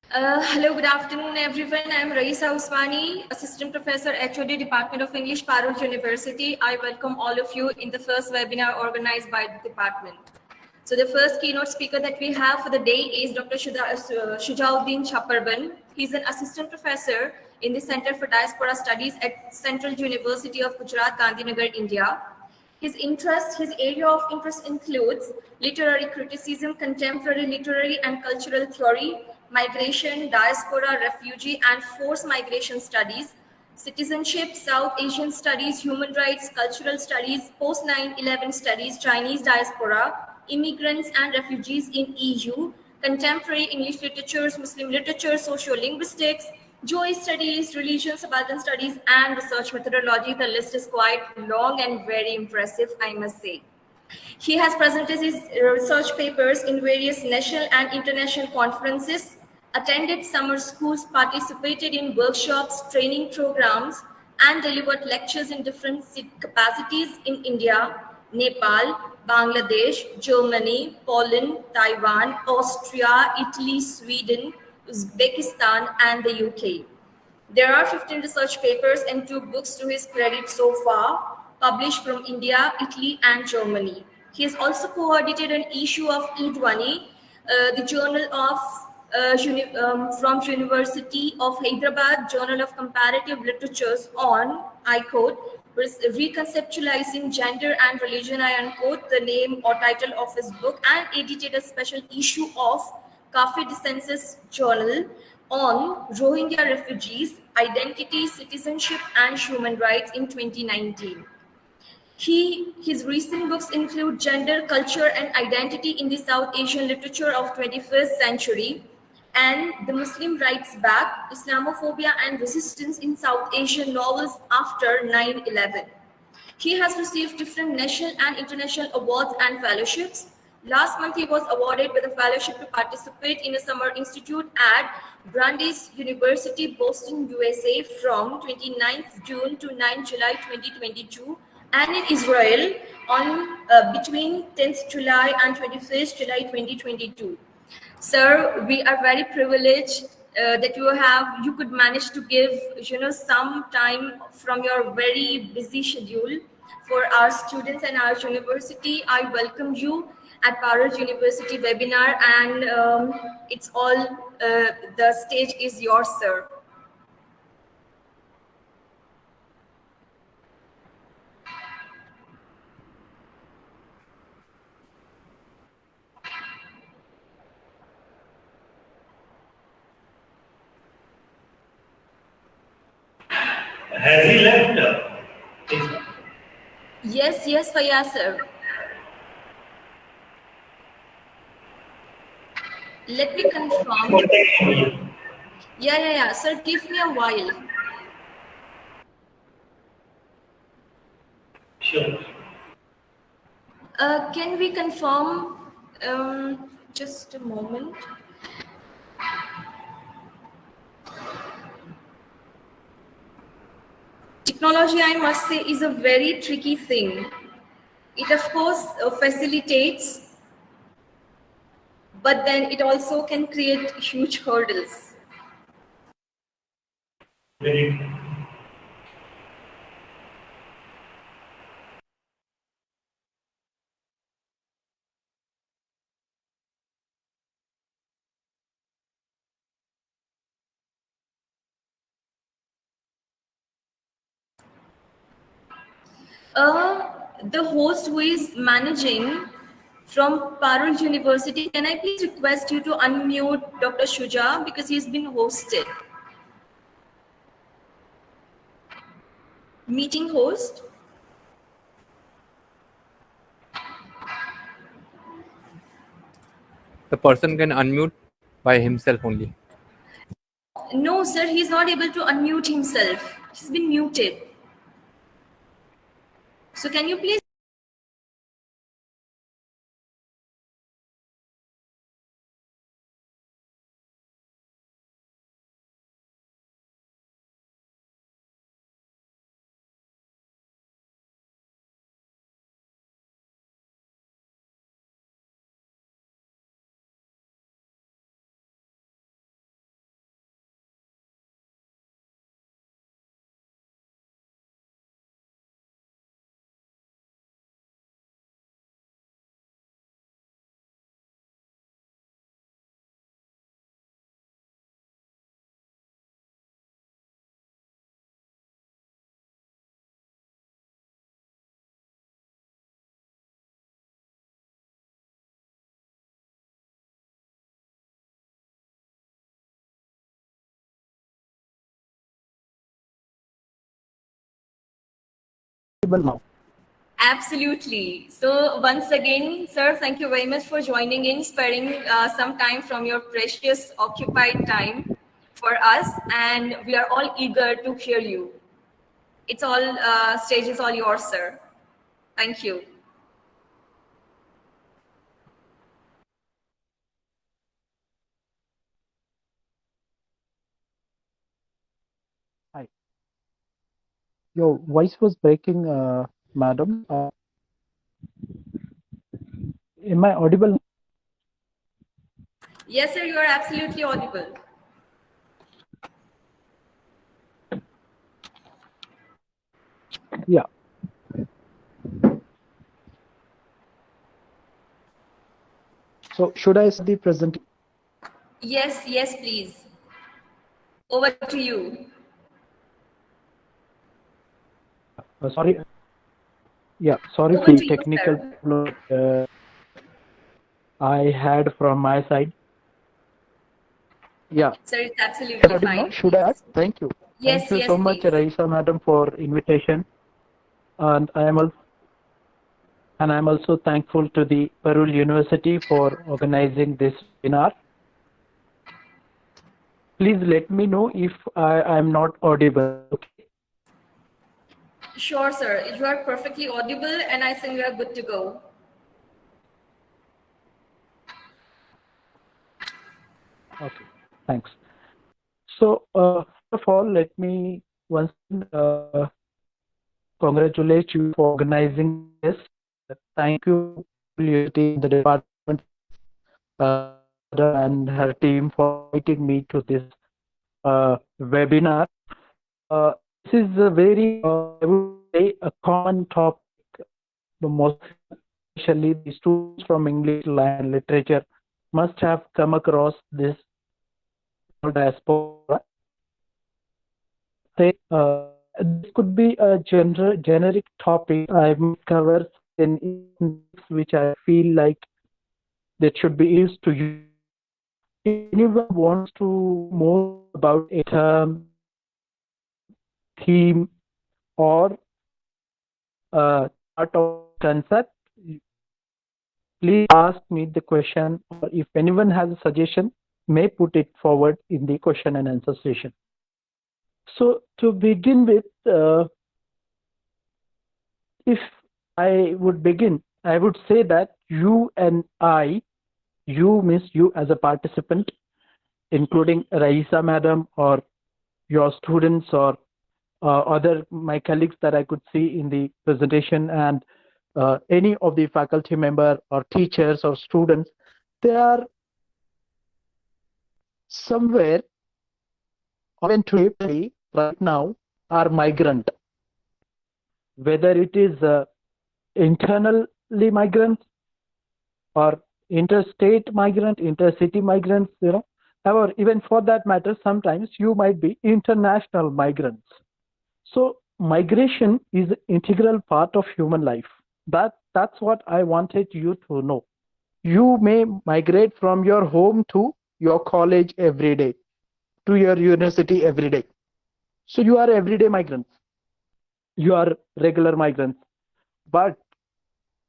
Hello, good afternoon, everyone. I'm Raisa Usmani, Assistant Professor, HOD, Department of English, Parul University. I welcome all of you in the first webinar organized by the department. So the first keynote speaker that we have for the day is Dr. Shujauddin Chaparban. He's an Assistant Professor in the Center for Diaspora Studies at Central University of Gujarat, Gandhinagar, India. His area of interest includes literary criticism, contemporary literary and cultural theory, migration, diaspora, refugee and forced migration studies, citizenship, South Asian studies, human rights, cultural studies, post 9/11 studies, Chinese diaspora, immigrants and refugees in EU, contemporary English literatures, Muslim literature, sociolinguistics, Jewish studies, religion, subaltern studies, and research methodology. The list is quite long and very impressive, I must say. He has presented his research papers in various national and international conferences, attended summer schools, participated in workshops, training programs, and delivered lectures in different capacities in India, Nepal, Bangladesh, Germany, Poland, Taiwan, Austria, Italy, Sweden, Uzbekistan, and the UK. There are 15 research papers and 2 books to his credit so far, published from India, Italy, and Germany. He has also co-edited an issue of E20, the Journal of from University of Hyderabad, Journal of Comparative Literatures on, I quote, reconceptualizing gender and religion, I unquote, the name or title of his book, and edited a special issue of Cafe Dissensus Journal on Rohingya refugees, identity, citizenship, and human rights in 2019. His recent books include Gender, Culture, and Identity in the South Asian Literature of 21st Century and The Muslim Writes Back, Islamophobia and Resistance in South Asian Novels After 9/11. He has received different national and international awards and fellowships. Last month, he was awarded with a fellowship to participate in a summer institute at Brandeis University, Boston, USA from 29th June to 9th July 2022 and in Israel on between 10th July and 21st July 2022. Sir, we are very privileged that you could manage to give some time from your very busy schedule for our students and our university. I welcome you at Parul University webinar, and it's all the stage is yours, sir. Has he left? Yes, Fayaz, sir. Let me confirm. Yeah. Sir, give me a while. Sure. Can we confirm? Just a moment. Technology, I must say, is a very tricky thing. It, of course, facilitates, but then it also can create huge hurdles. Very. The host who is managing from Parul University, can I please request you to unmute Dr. Shuja because he's been hosted. Meeting host. The person can unmute by himself only. No, sir, he's not able to unmute himself. He's been muted. So can you please audible now? Absolutely. So once again, sir, thank you very much for joining in, sparing some time from your precious occupied time for us, and we are all eager to hear you. It's all stage is all yours, sir. Thank you. Hi. Your voice was breaking, madam. Am I audible? Yes, sir, you are absolutely audible. Yeah. So should I start the presentation? Yes, yes, please. Over to you. Sorry. Yeah. Sorry Over for to the you, technical sir. problem I had from my side. Yeah. Sir, it's absolutely Audible now? fine. Should I start? Please. Thank you. Thank Yes, you yes, so much, please. Raisa madam, for invitation. And I'm also thankful to the Parul University for organizing this webinar. Please let me know if I'm not audible. Okay. Sure, sir. You are perfectly audible, and I think we are good to go. Okay. Thanks. So, first of all, let me once congratulate you for organizing this. Thank you, University, the department, and her team for inviting me to this webinar. This is a very, I would say, a common topic. The most, especially the students from English and literature, must have come across this diaspora. This could be a generic topic I might cover in which I feel like that should be used to you. If anyone wants to more about a term, theme, or part of concept, please ask me the question, or if anyone has a suggestion, may put it forward in the question and answer session. So to begin with, if I would begin, I would say that you and I, you means you as a participant, including Raisa madam or your students or other my colleagues that I could see in the presentation, and any of the faculty member or teachers or students, they are somewhere, even today, right now, are migrant. Whether it is internally migrants or interstate migrant, intercity migrants, or even for that matter, sometimes you might be international migrants. So migration is an integral part of human life. That's what I wanted you to know. You may migrate from your home to your college every day, to your university every day. So you are everyday migrants. You are regular migrants. But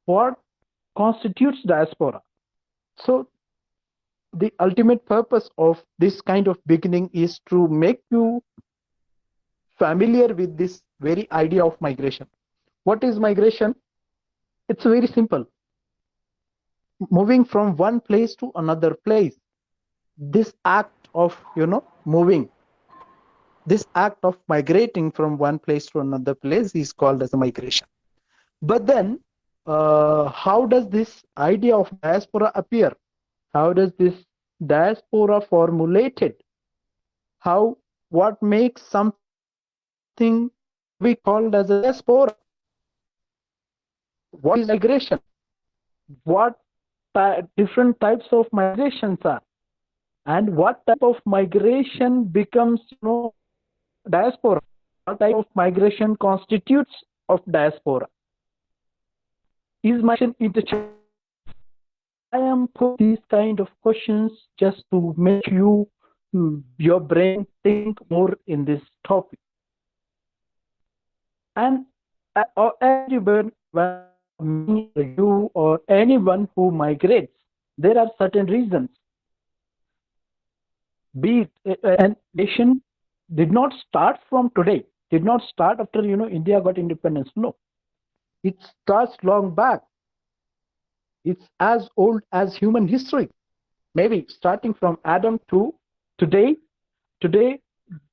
what constitutes diaspora? So the ultimate purpose of this kind of beginning is to make you familiar with this very idea of migration. What is migration? It's very simple. Moving from one place to another place. This act of, moving, this act of migrating from one place to another place is called as a migration. But then, how does this idea of diaspora appear? How does this diaspora formulated? What makes something be called as a diaspora? What is migration? What different types of migrations are? And what type of migration becomes, diaspora? What type of migration constitutes of diaspora? Is migration interchangeable? I am putting these kind of questions just to make your brain think more in this topic. And or everyone, me, you, or anyone who migrates, there are certain reasons. Be it and nation did not start from today, did not start after India got independence. No, it starts long back. It's as old as human history. Maybe starting from Adam to today. Today,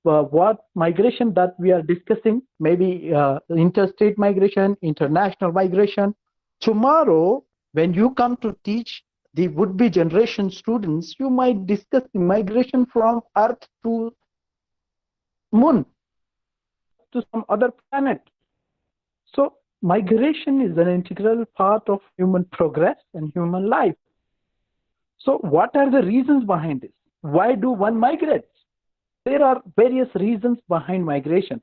what migration that we are discussing, maybe interstate migration, international migration. Tomorrow, when you come to teach the would-be generation students, you might discuss the migration from Earth to Moon, to some other planet. So migration is an integral part of human progress and human life. So what are the reasons behind this? Why do one migrate? There are various reasons behind migration.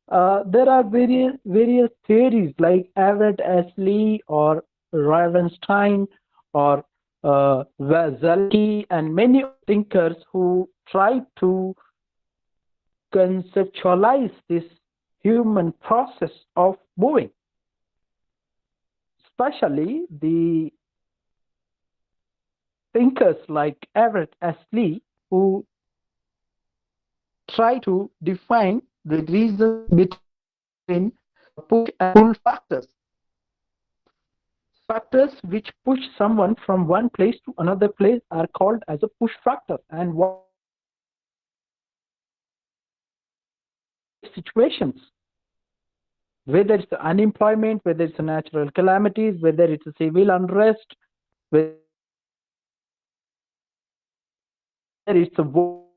There are various theories like Everett Ashley or Ravenstein or Zalki and many thinkers who try to conceptualize this human process of moving. Especially the thinkers like Everett Ashley, who try to define the reason between push and pull factors. Factors which push someone from one place to another place are called as a push factor. And what situations, whether it's unemployment, whether it's a natural calamities, whether it's a civil unrest, whether it's a pulling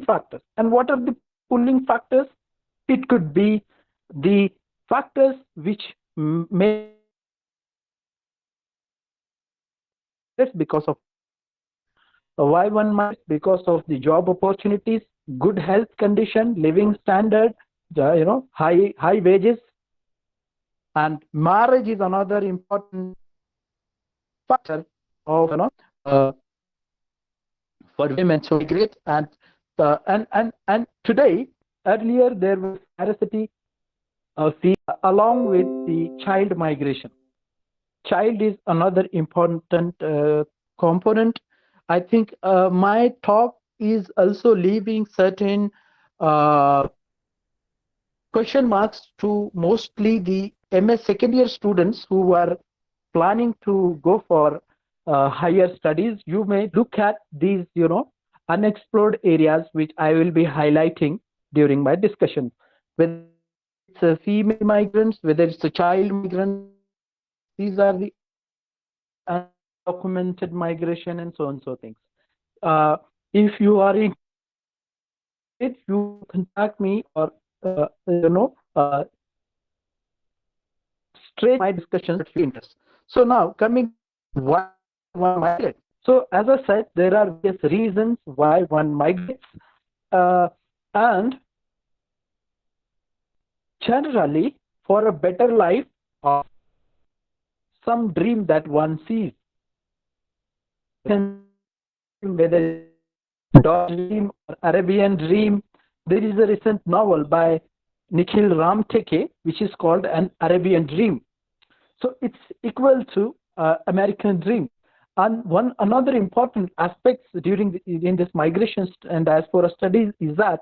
factors. And what are the pulling factors? It could be the factors which may because of why one might, because of the job opportunities, good health condition, living standard, high wages, and marriage is another important factor of for women to migrate. And today, earlier there was scarcity of the along with the child migration. Child is another important component. I think my talk is also leaving certain question marks to mostly the MS second year students who are planning to go for higher studies. You may look at these, unexplored areas which I will be highlighting during my discussion. Whether it's a female migrants, whether it's a child migrants, these are the undocumented migration and so on so things. If you are in it, you contact me or straight my discussions at your interest. So now coming why one migrates. So as I said, there are various reasons why one migrates, and generally for a better life or some dream that one sees. Whether Dog Dream or Arabian Dream, there is a recent novel by Nikhil Ramteke which is called An Arabian Dream. So it's equal to American Dream. And another important aspect in this migration and diaspora studies is that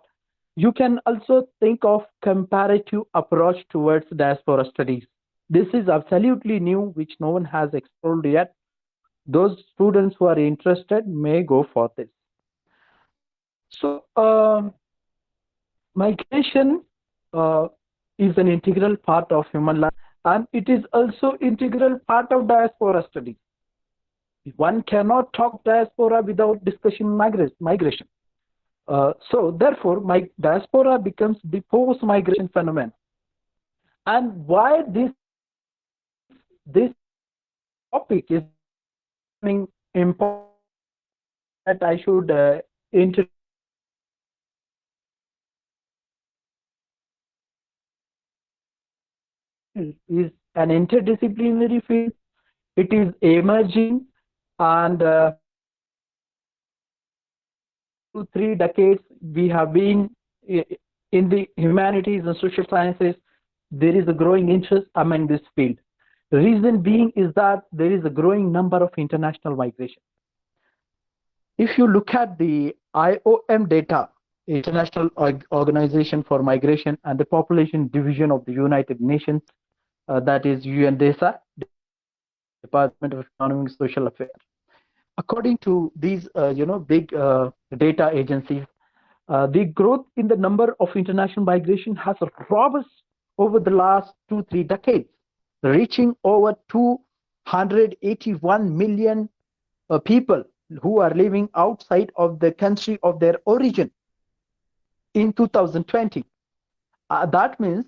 you can also think of comparative approach towards diaspora studies. This is absolutely new, which no one has explored yet. Those students who are interested may go for this. So migration is an integral part of human life, and it is also integral part of diaspora studies. One cannot talk diaspora without discussing migration. So therefore, diaspora becomes the post-migration phenomenon. And why this topic is important that I should introduce is an interdisciplinary field. It is emerging, and 2-3 decades we have been in the humanities and social sciences, there is a growing interest among this field. The reason being is that there is a growing number of international migration. If you look at the IOM data, International Organization for Migration, and the Population Division of the United Nations, that is UNDESA, Department of Economic and Social Affairs. According to these, big data agencies, the growth in the number of international migration has robust over the last 2-3 decades, reaching over 281 million people who are living outside of the country of their origin in 2020. That means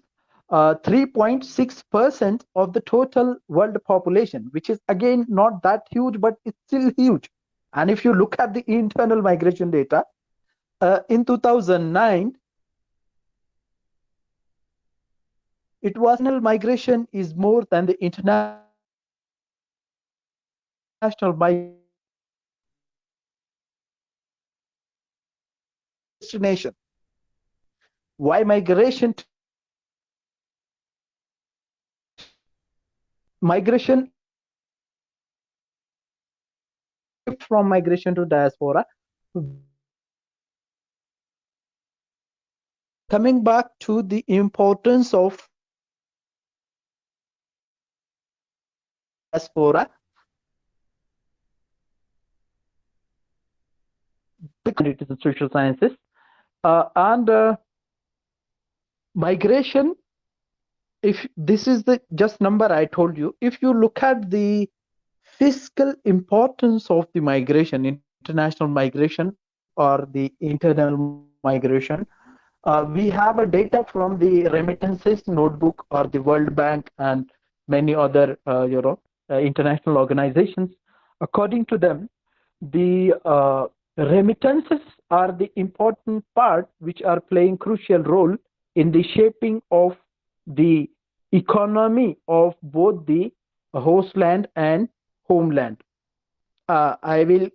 3.6% of the total world population, which is again not that huge, but it's still huge. And if you look at the internal migration data, in 2009, internal migration is more than the international destination. Why migration? Migration from migration to diaspora. Coming back to the importance of diaspora, it is the social sciences, and migration. If this is the just number I told you, if you look at the fiscal importance of the migration, international migration or the internal migration, we have a data from the remittances notebook or the World Bank and many other international organizations. According to them, the remittances are the important part which are playing crucial role in the shaping of the economy of both the host land and homeland. I will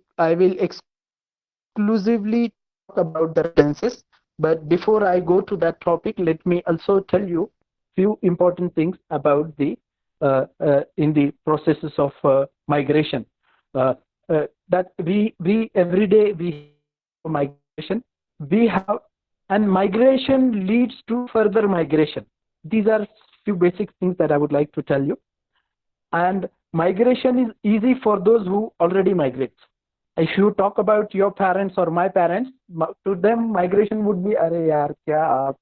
exclusively talk about the remittances, but before I go to that topic, let me also tell you few important things about the in the processes of migration. That we every day we have migration, we have, and migration leads to further migration. These are few basic things that I would like to tell you. And migration is easy for those who already migrate. If you talk about your parents or my parents, to them migration would be, "Arey yaar, kya aap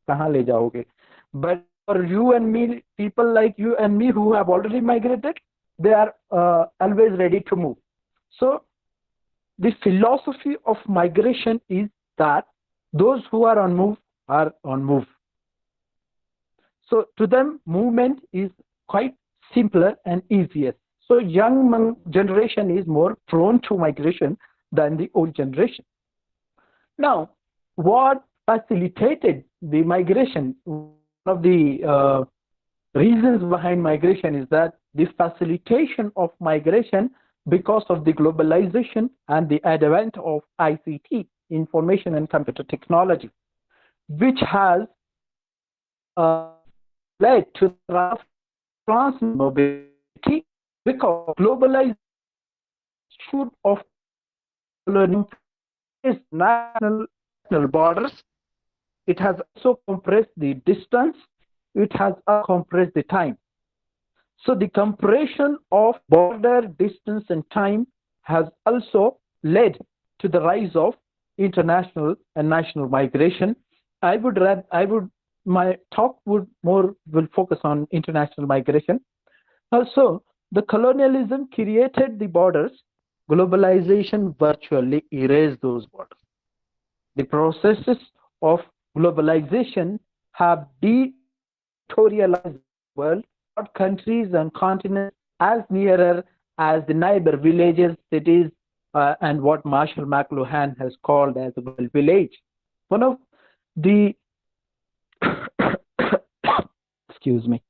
kahan le jaoge?" But for you and me, people like you and me who have already migrated, they are always ready to move. So the philosophy of migration is that those who are on move are on move. So to them, movement is quite simpler and easier. So young generation is more prone to migration than the old generation. Now, what facilitated the migration? One of the reasons behind migration is that the facilitation of migration because of the globalization and the advent of ICT, information and computer technology, which has led to trans mobility, because globalization of learning is national borders. It has also compressed the distance. It has compressed the time. So the compression of border, distance, and time has also led to the rise of international and national migration. My talk will focus on international migration. Also, the colonialism created the borders. Globalization virtually erased those borders. The processes of globalization have deterritorialized the world, brought countries and continents as nearer as the neighbor villages, cities, and what Marshall McLuhan has called as a global village. One of the excuse me.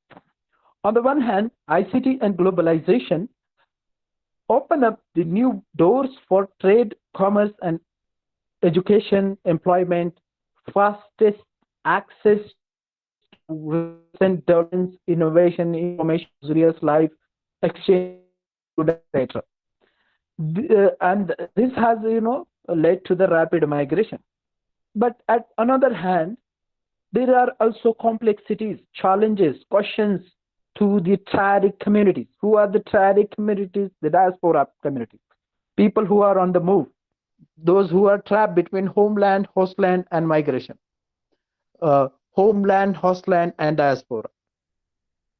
On the one hand, ICT and globalization open up the new doors for trade, commerce, and education, employment, fastest access to recent developments, innovation, information, serious life, exchange, etc. And this has, led to the rapid migration. But at another hand, there are also complexities, challenges, questions to the triadic communities. Who are the triadic communities? The diaspora communities. People who are on the move, those who are trapped between homeland, hostland, and migration. Homeland, hostland, and diaspora.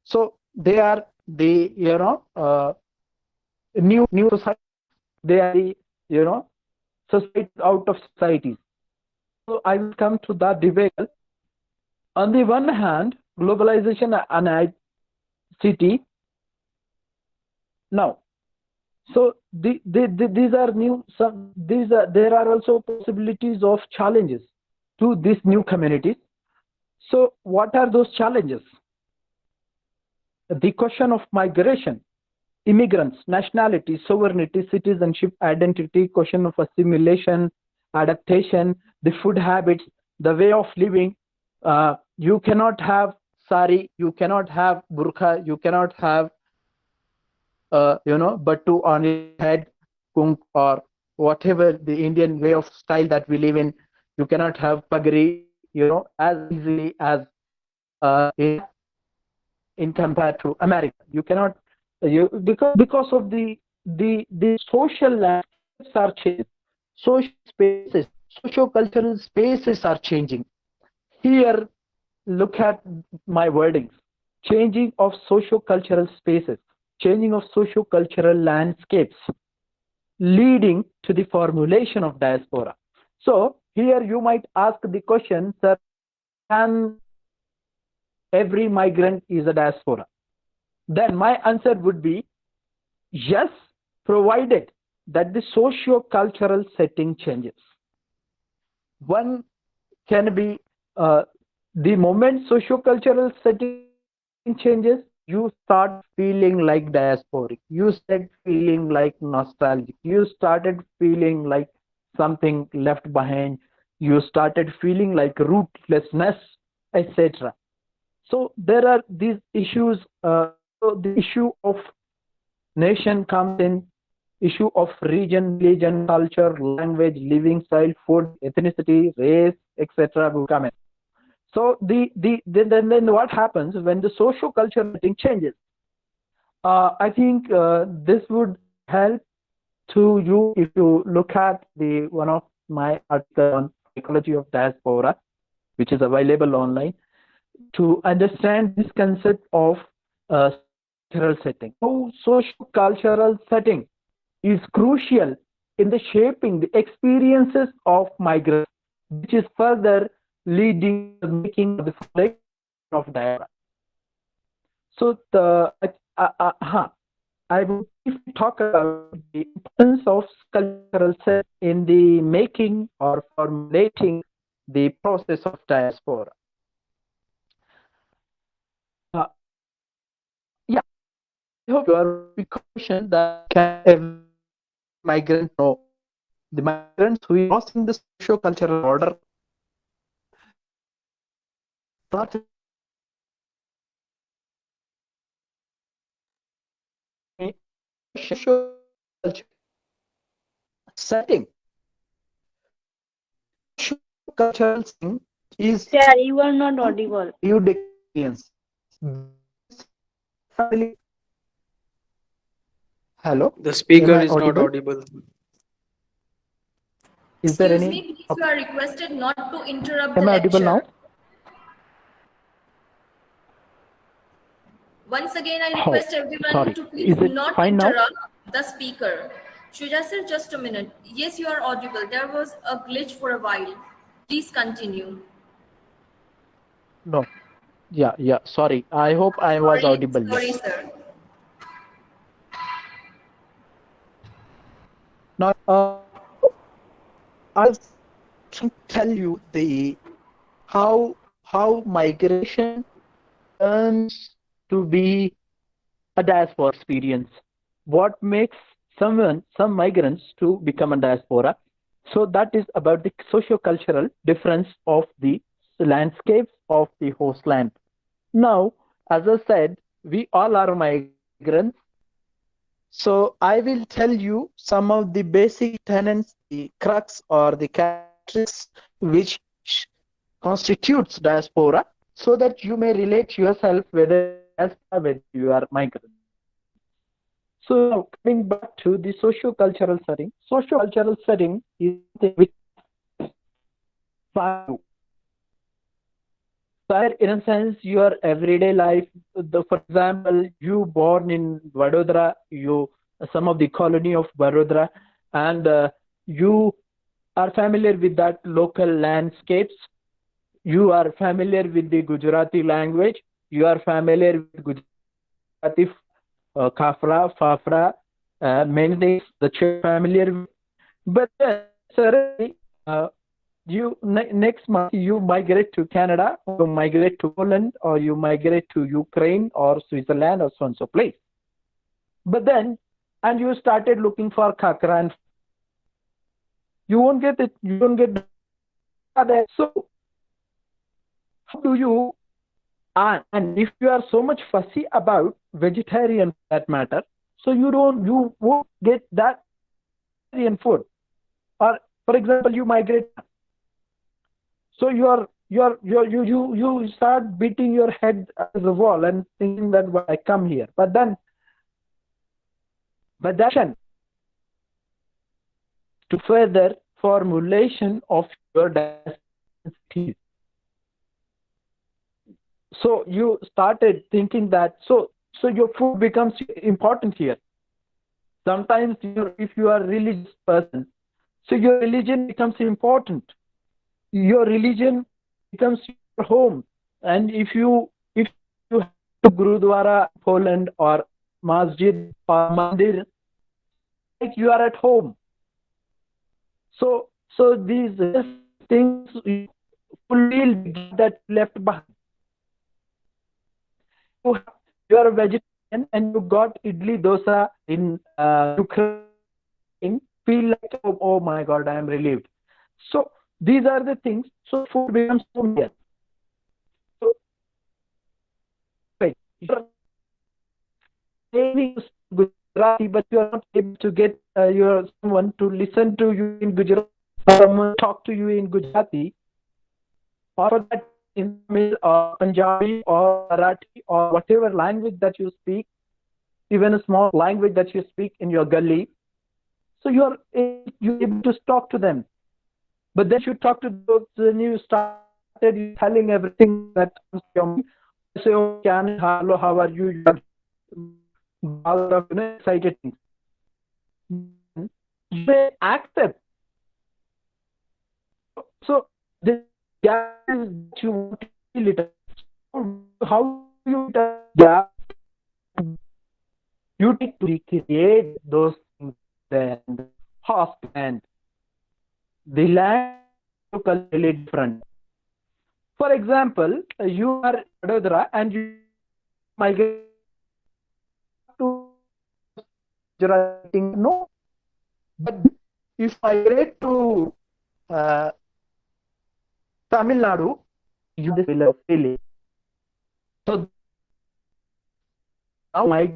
So they are the new society. They are the society out of societies. So I will come to that debate. On the one hand, globalization and ICT. Now, so these are new. There are also possibilities of challenges to these new communities. So what are those challenges? The question of migration, immigrants, nationality, sovereignty, citizenship, identity, question of assimilation, adaptation, the food habits, the way of living. You cannot have sari, you cannot have burqa, you cannot have battu on your head, kunk, or whatever the Indian way of style that we live in. You cannot have pagri, as easily as in compared to America. You cannot, because of the social landscapes are changing, social spaces, socio-cultural spaces are changing. Here, look at my wordings: changing of socio-cultural spaces, changing of socio-cultural landscapes, leading to the formulation of diaspora. So here you might ask the question, sir, can every migrant is a diaspora? Then my answer would be yes, provided that the socio-cultural setting changes. One can be the moment socio-cultural setting changes, you start feeling like diasporic. You start feeling like nostalgic. You started feeling like something left behind. You started feeling like rootlessness, etc. So there are these issues. So the issue of nation comes in, issue of region, religion, culture, language, living style, food, ethnicity, race, etc. will come in. So then what happens when the socio-cultural thing changes? I think this would help to you if you look at the one of my articles on psychology of diaspora, which is available online, to understand this concept of cultural setting. How socio-cultural setting is crucial in the shaping the experiences of migrants, which is further leading to making the formulation of diaspora. So I will talk about the importance of cultural set in the making or formulating the process of diaspora. Yeah, I hope you are question that can every migrant know. The migrants who are crossing the socio-cultural order start socio-cultural setting. Cultural setting is Sir, you are not audible. you experience. Family. Hello. The speaker Am I is not audible? audible. Is there Excuse any? me, please, you are requested not to interrupt Am the I audible lecture. now? Once again, I request everyone sorry. to please Is it not fine now? interrupt the speaker. Shuja sir, just a minute. Yes, you are audible. There was a glitch for a while. Please continue. No. Yeah. Sorry. I hope I was audible. Sorry, Yes. sir. Now, I can tell you the how migration turns to be a diaspora experience. What makes some migrants to become a diaspora? So that is about the socio-cultural difference of the landscapes of the host land. Now, as I said, we all are migrants. So I will tell you some of the basic tenets, the crux or the characteristics which constitutes diaspora, so that you may relate yourself whether you are migrant. So now coming back to the socio-cultural setting. Socio-cultural setting is something which in a sense your everyday life. For example, you born in Vadodara, some of the colony of Vadodara, and you are familiar with that local landscapes. You are familiar with the Gujarati language. You are familiar with Gujarati Khafra, Fafra, many things that you're familiar with. But suddenly, next month you migrate to Canada, or you migrate to Poland, or you migrate to Ukraine or Switzerland or so and so place. But then, and you started looking for khakra, and you won't get it. You won't get that. So how do you? And if you are so much fussy about vegetarian, for that matter, so you won't get that vegetarian food. Or for example, you migrate. So you start beating your head as a wall and thinking that, well, I come here, but that to further formulation of your destiny. So you started thinking that so your food becomes important here. Sometimes if you are a religious person, so your religion becomes important. Your religion becomes your home, and if you have to Gurudwara, Poland, or Masjid or Mandir, like you are at home. So these things fulfill that left behind. You are a vegetarian and you got idli dosa in Ukraine, feel like, oh my God, I am relieved. So these are the things. So food becomes familiar. So you're saying Gujarati, but you are not able to get someone to listen to you in Gujarati, someone talk to you in Gujarati, or for that in Tamil or Punjabi or Marathi or whatever language that you speak, even a small language that you speak in your gully. So you're able to talk to them. But then you talk to those, then you started telling everything that comes to your mind. You say, oh, hello, how are you? All of excited things. You may accept. So the gap is that you want to feel it. How you gap? You need to recreate those things then. Host and the land is totally different. For example, you are Vadodara and you migrate to Gujarati. No, but if I migrate to Tamil Nadu, you will feel it. So now my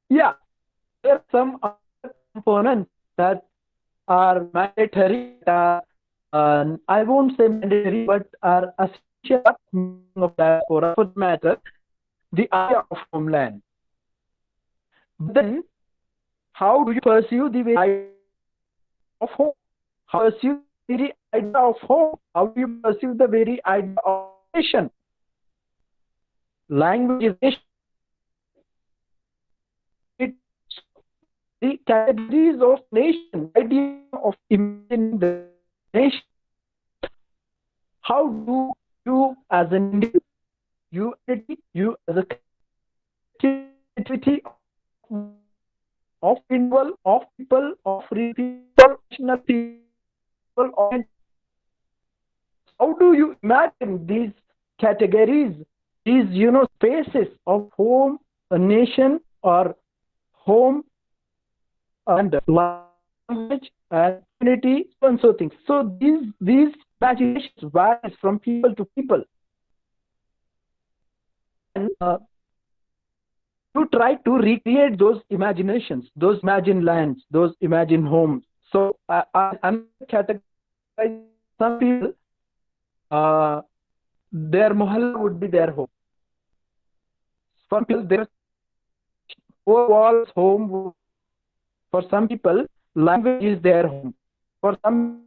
yeah, there are some other components that are mandatory. I won't say mandatory, but are essential of diaspora, for the matter, the idea of homeland. But then, how do you pursue the very idea of home? How do you pursue the very idea of home? How do you pursue the very idea of nation? Language is nation. The categories of nation, idea of imagining the nation. How do you as an individual, you as a creativity of individual, of people, of people, national people, how do you imagine these categories, these spaces of home, a nation, or home and language and community, and so things. So these imagination varies from people to people. And you try to recreate those imaginations, those imagined lands, those imagined homes. So I'm categorizing some people, their mohalla would be their home. Some people, their four walls home. For some people, language is their home. For some,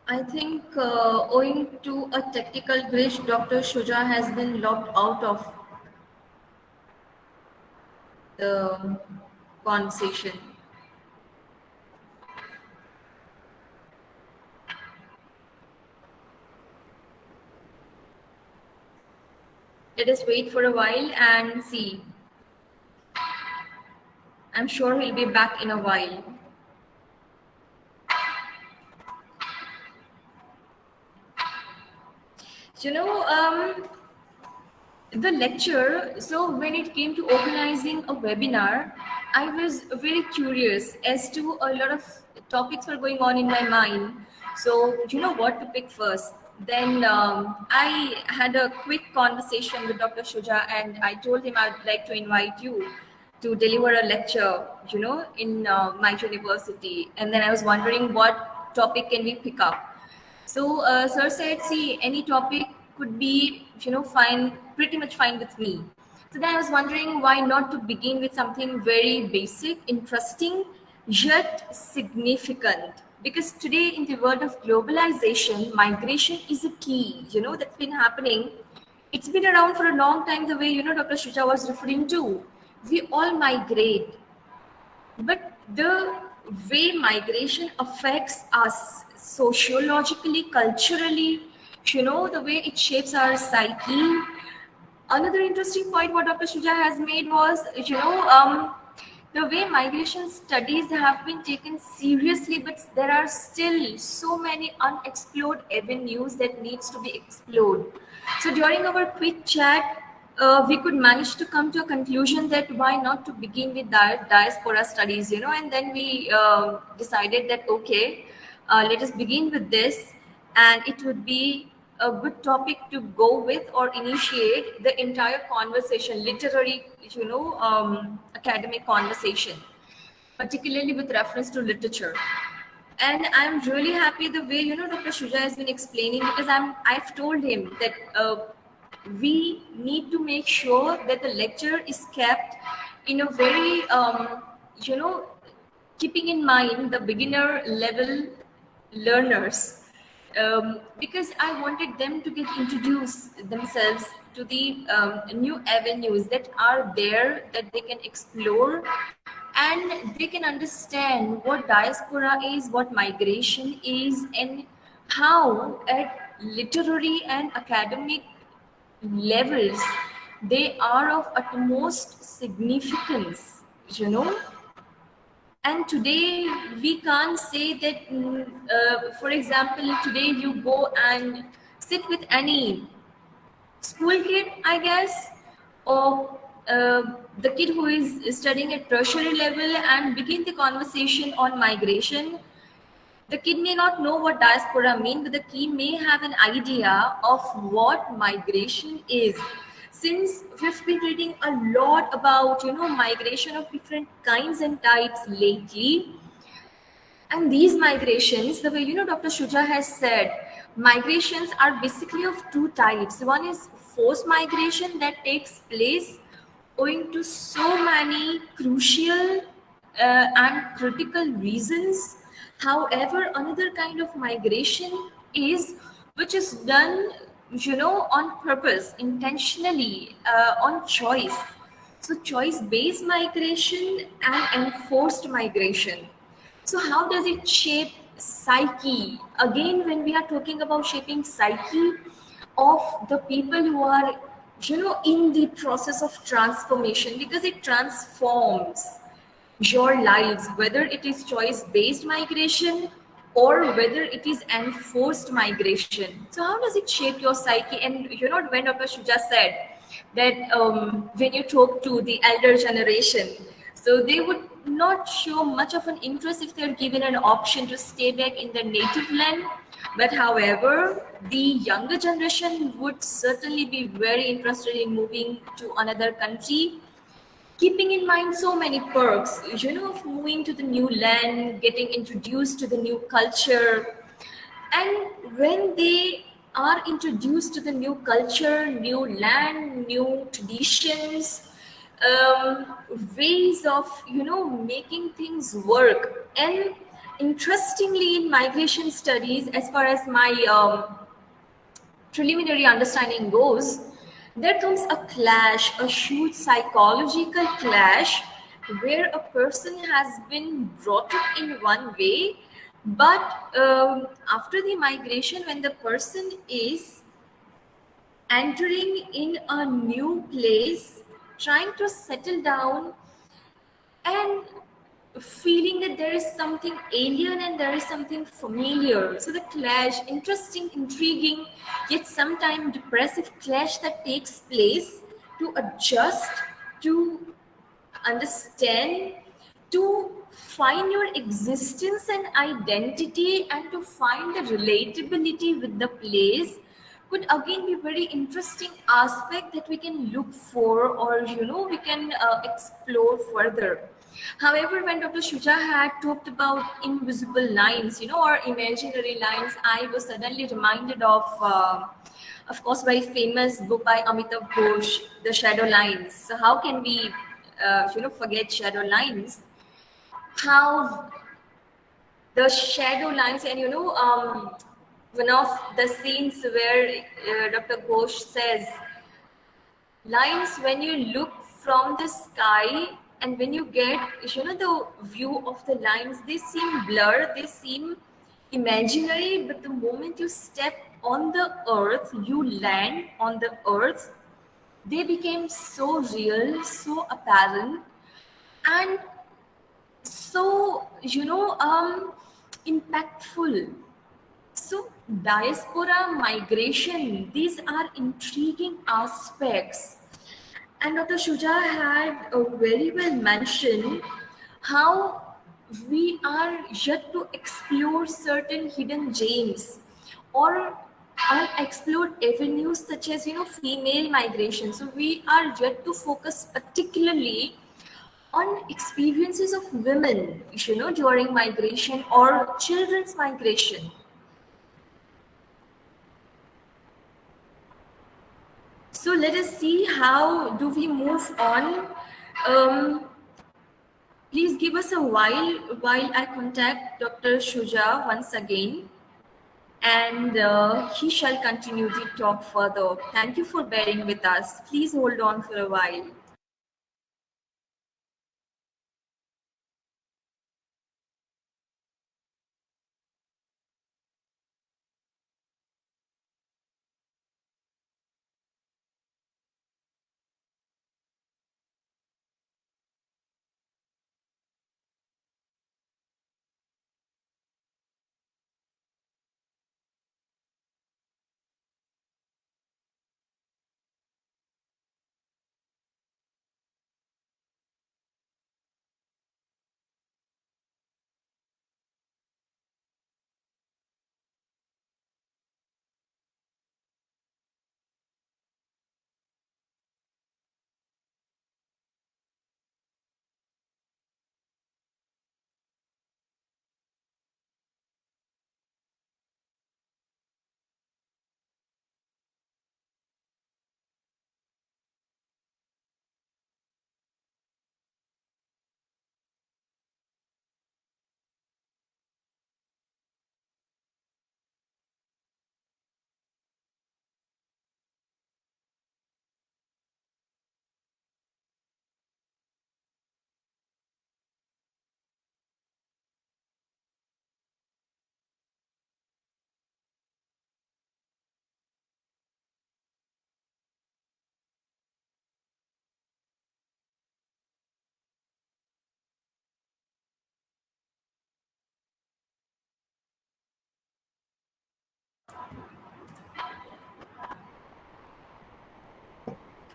I think owing to a technical glitch, Dr. Shuja has been locked out of the conversation. Let us wait for a while and see. I'm sure he'll be back in a while. You know, the lecture, so when it came to organizing a webinar, I was very curious as to a lot of topics were going on in my mind. So, you know what to pick first. Then I had a quick conversation with Dr. Shuja and I told him I'd like to invite you to deliver a lecture, you know, in my university. And then I was wondering what topic can we pick up. So sir said, see, any topic could be, you know, fine, pretty much fine with me. So then I was wondering why not to begin with something very basic, interesting, yet significant. Because today in the world of globalization, migration is a key, you know, that's been happening. It's been around for a long time, the way, you know, Dr. Shuja was referring to. We all migrate. But the way migration affects us sociologically, culturally, you know, the way it shapes our psyche. Another interesting point what Dr. Shuja has made was, you know, the way migration studies have been taken seriously, but there are still so many unexplored avenues that needs to be explored. So during our quick chat, we could manage to come to a conclusion that why not to begin with diaspora studies, you know, and then we decided that, okay, let us begin with this, and it would be a good topic to go with or initiate the entire conversation, literary, you know, academic conversation, particularly with reference to literature. And I'm really happy the way, you know, Dr. Shuja has been explaining, because I've told him that we need to make sure that the lecture is kept in a very, you know, keeping in mind the beginner level learners, because I wanted them to get introduced themselves to the new avenues that are there that they can explore, and they can understand what diaspora is, what migration is, and how at literary and academic levels they are of utmost significance, you know. And today we can't say that, for example, today you go and sit with any school kid, I guess, or the kid who is studying at tertiary level and begin the conversation on migration. The kid may not know what diaspora means, but the kid may have an idea of what migration is. Since we've been reading a lot about, you know, migration of different kinds and types lately, and these migrations, the way, you know, Dr. Shuja has said, migrations are basically of two types. One is forced migration that takes place owing to so many crucial and critical reasons. However, another kind of migration is which is done, you know, on purpose, intentionally, on choice. So choice-based migration and enforced migration. So how does it shape psyche? Again, when we are talking about shaping psyche, of the people who are, in the process of transformation, because it transforms your lives, whether it is choice based migration or whether it is enforced migration. So how does it shape your psyche? And when Dr. Shuja said that when you talk to the elder generation, so they would not show much of an interest if they're given an option to stay back in their native land. But however, the younger generation would certainly be very interested in moving to another country, keeping in mind so many perks, of moving to the new land, getting introduced to the new culture. And when they are introduced to the new culture, new land, new traditions, ways of, making things work. And interestingly, in migration studies, as far as my preliminary understanding goes, there comes a clash, a huge psychological clash, where a person has been brought up in one way, but after the migration, when the person is entering in a new place, trying to settle down, and feeling that there is something alien and there is something familiar. So the clash, interesting, intriguing, yet sometimes depressive clash that takes place to adjust, to understand, to find your existence and identity, and to find the relatability with the place, could again be very interesting aspect that we can look for, or we can explore further. However, when Dr. Shuja had talked about invisible lines, or imaginary lines, I was suddenly reminded of course, very famous book by Amitav Ghosh, The Shadow Lines. So how can we, forget shadow lines? How the shadow lines, and one of the scenes where Dr. Ghosh says, lines, when you look from the sky and when you get, the view of the lines, they seem blurred, they seem imaginary, but the moment you step on the earth, you land on the earth, they became so real, so apparent, and so impactful. So diaspora migration, these are intriguing aspects. And Dr. Shuja had very well mentioned how we are yet to explore certain hidden gems or unexplored avenues, such as female migration. So we are yet to focus particularly on experiences of women, during migration or children's migration. So let us see how do we move on. Um, Please give us a while I contact Dr. Shuja once again, and he shall continue the talk further. Thank you for bearing with us. Please hold on for a while.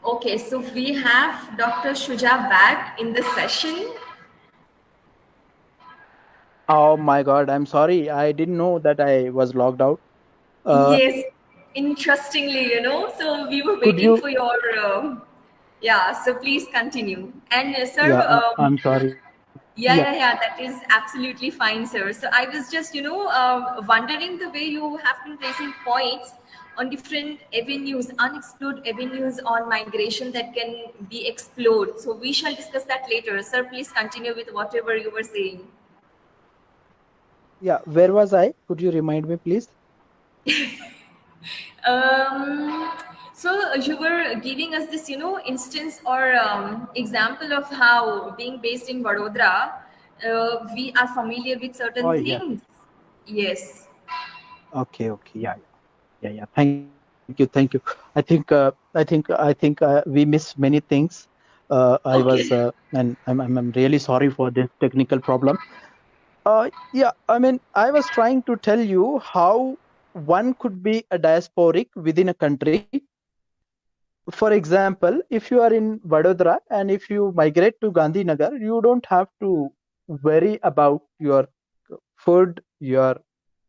Okay, so we have Dr. Shuja back in the session. Oh my God, I'm sorry. I didn't know that I was logged out. Yes, interestingly, so we were Could waiting you? for your, yeah, so please continue. And Yeah, sir, I'm sorry. yeah, that is absolutely fine, sir. So I was just, wondering the way you have been raising points on different avenues, unexplored avenues on migration that can be explored. So we shall discuss that later. Sir, please continue with whatever you were saying. Yeah, where was I? Could you remind me, please? Um, so you were giving us this, instance or example of how being based in Vadodara, we are familiar with Oh, certain yes. things. Yes. Okay, okay. Yeah. Thank you. I think we missed many things. I was, Okay. and I'm really sorry for this technical problem. Yeah, I mean, I was trying to tell you how one could be a diasporic within a country. For example, if you are in Vadodara and if you migrate to Gandhinagar, you don't have to worry about your food, your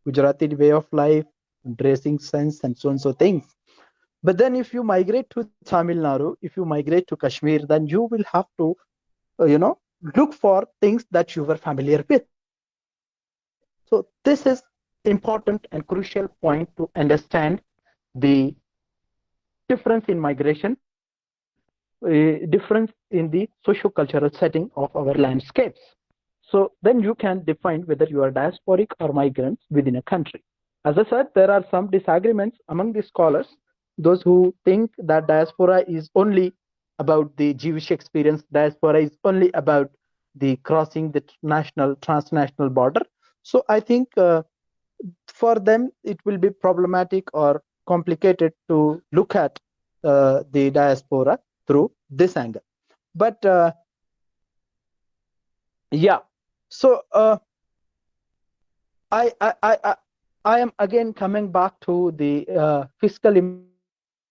Gujarati way of life, dressing sense, and so on so things. But then if you migrate to Tamil Nadu, if you migrate to Kashmir, then you will have to, look for things that you were familiar with. So this is important and crucial point to understand the difference in migration, difference in the socio-cultural setting of our landscapes. So then you can define whether you are diasporic or migrants within a country. As I said, there are some disagreements among the scholars, those who think that diaspora is only about the Jewish experience, diaspora is only about the crossing the national, transnational border. So I think for them it will be problematic or complicated to look at the diaspora through this angle. But yeah, so I am again coming back to the fiscal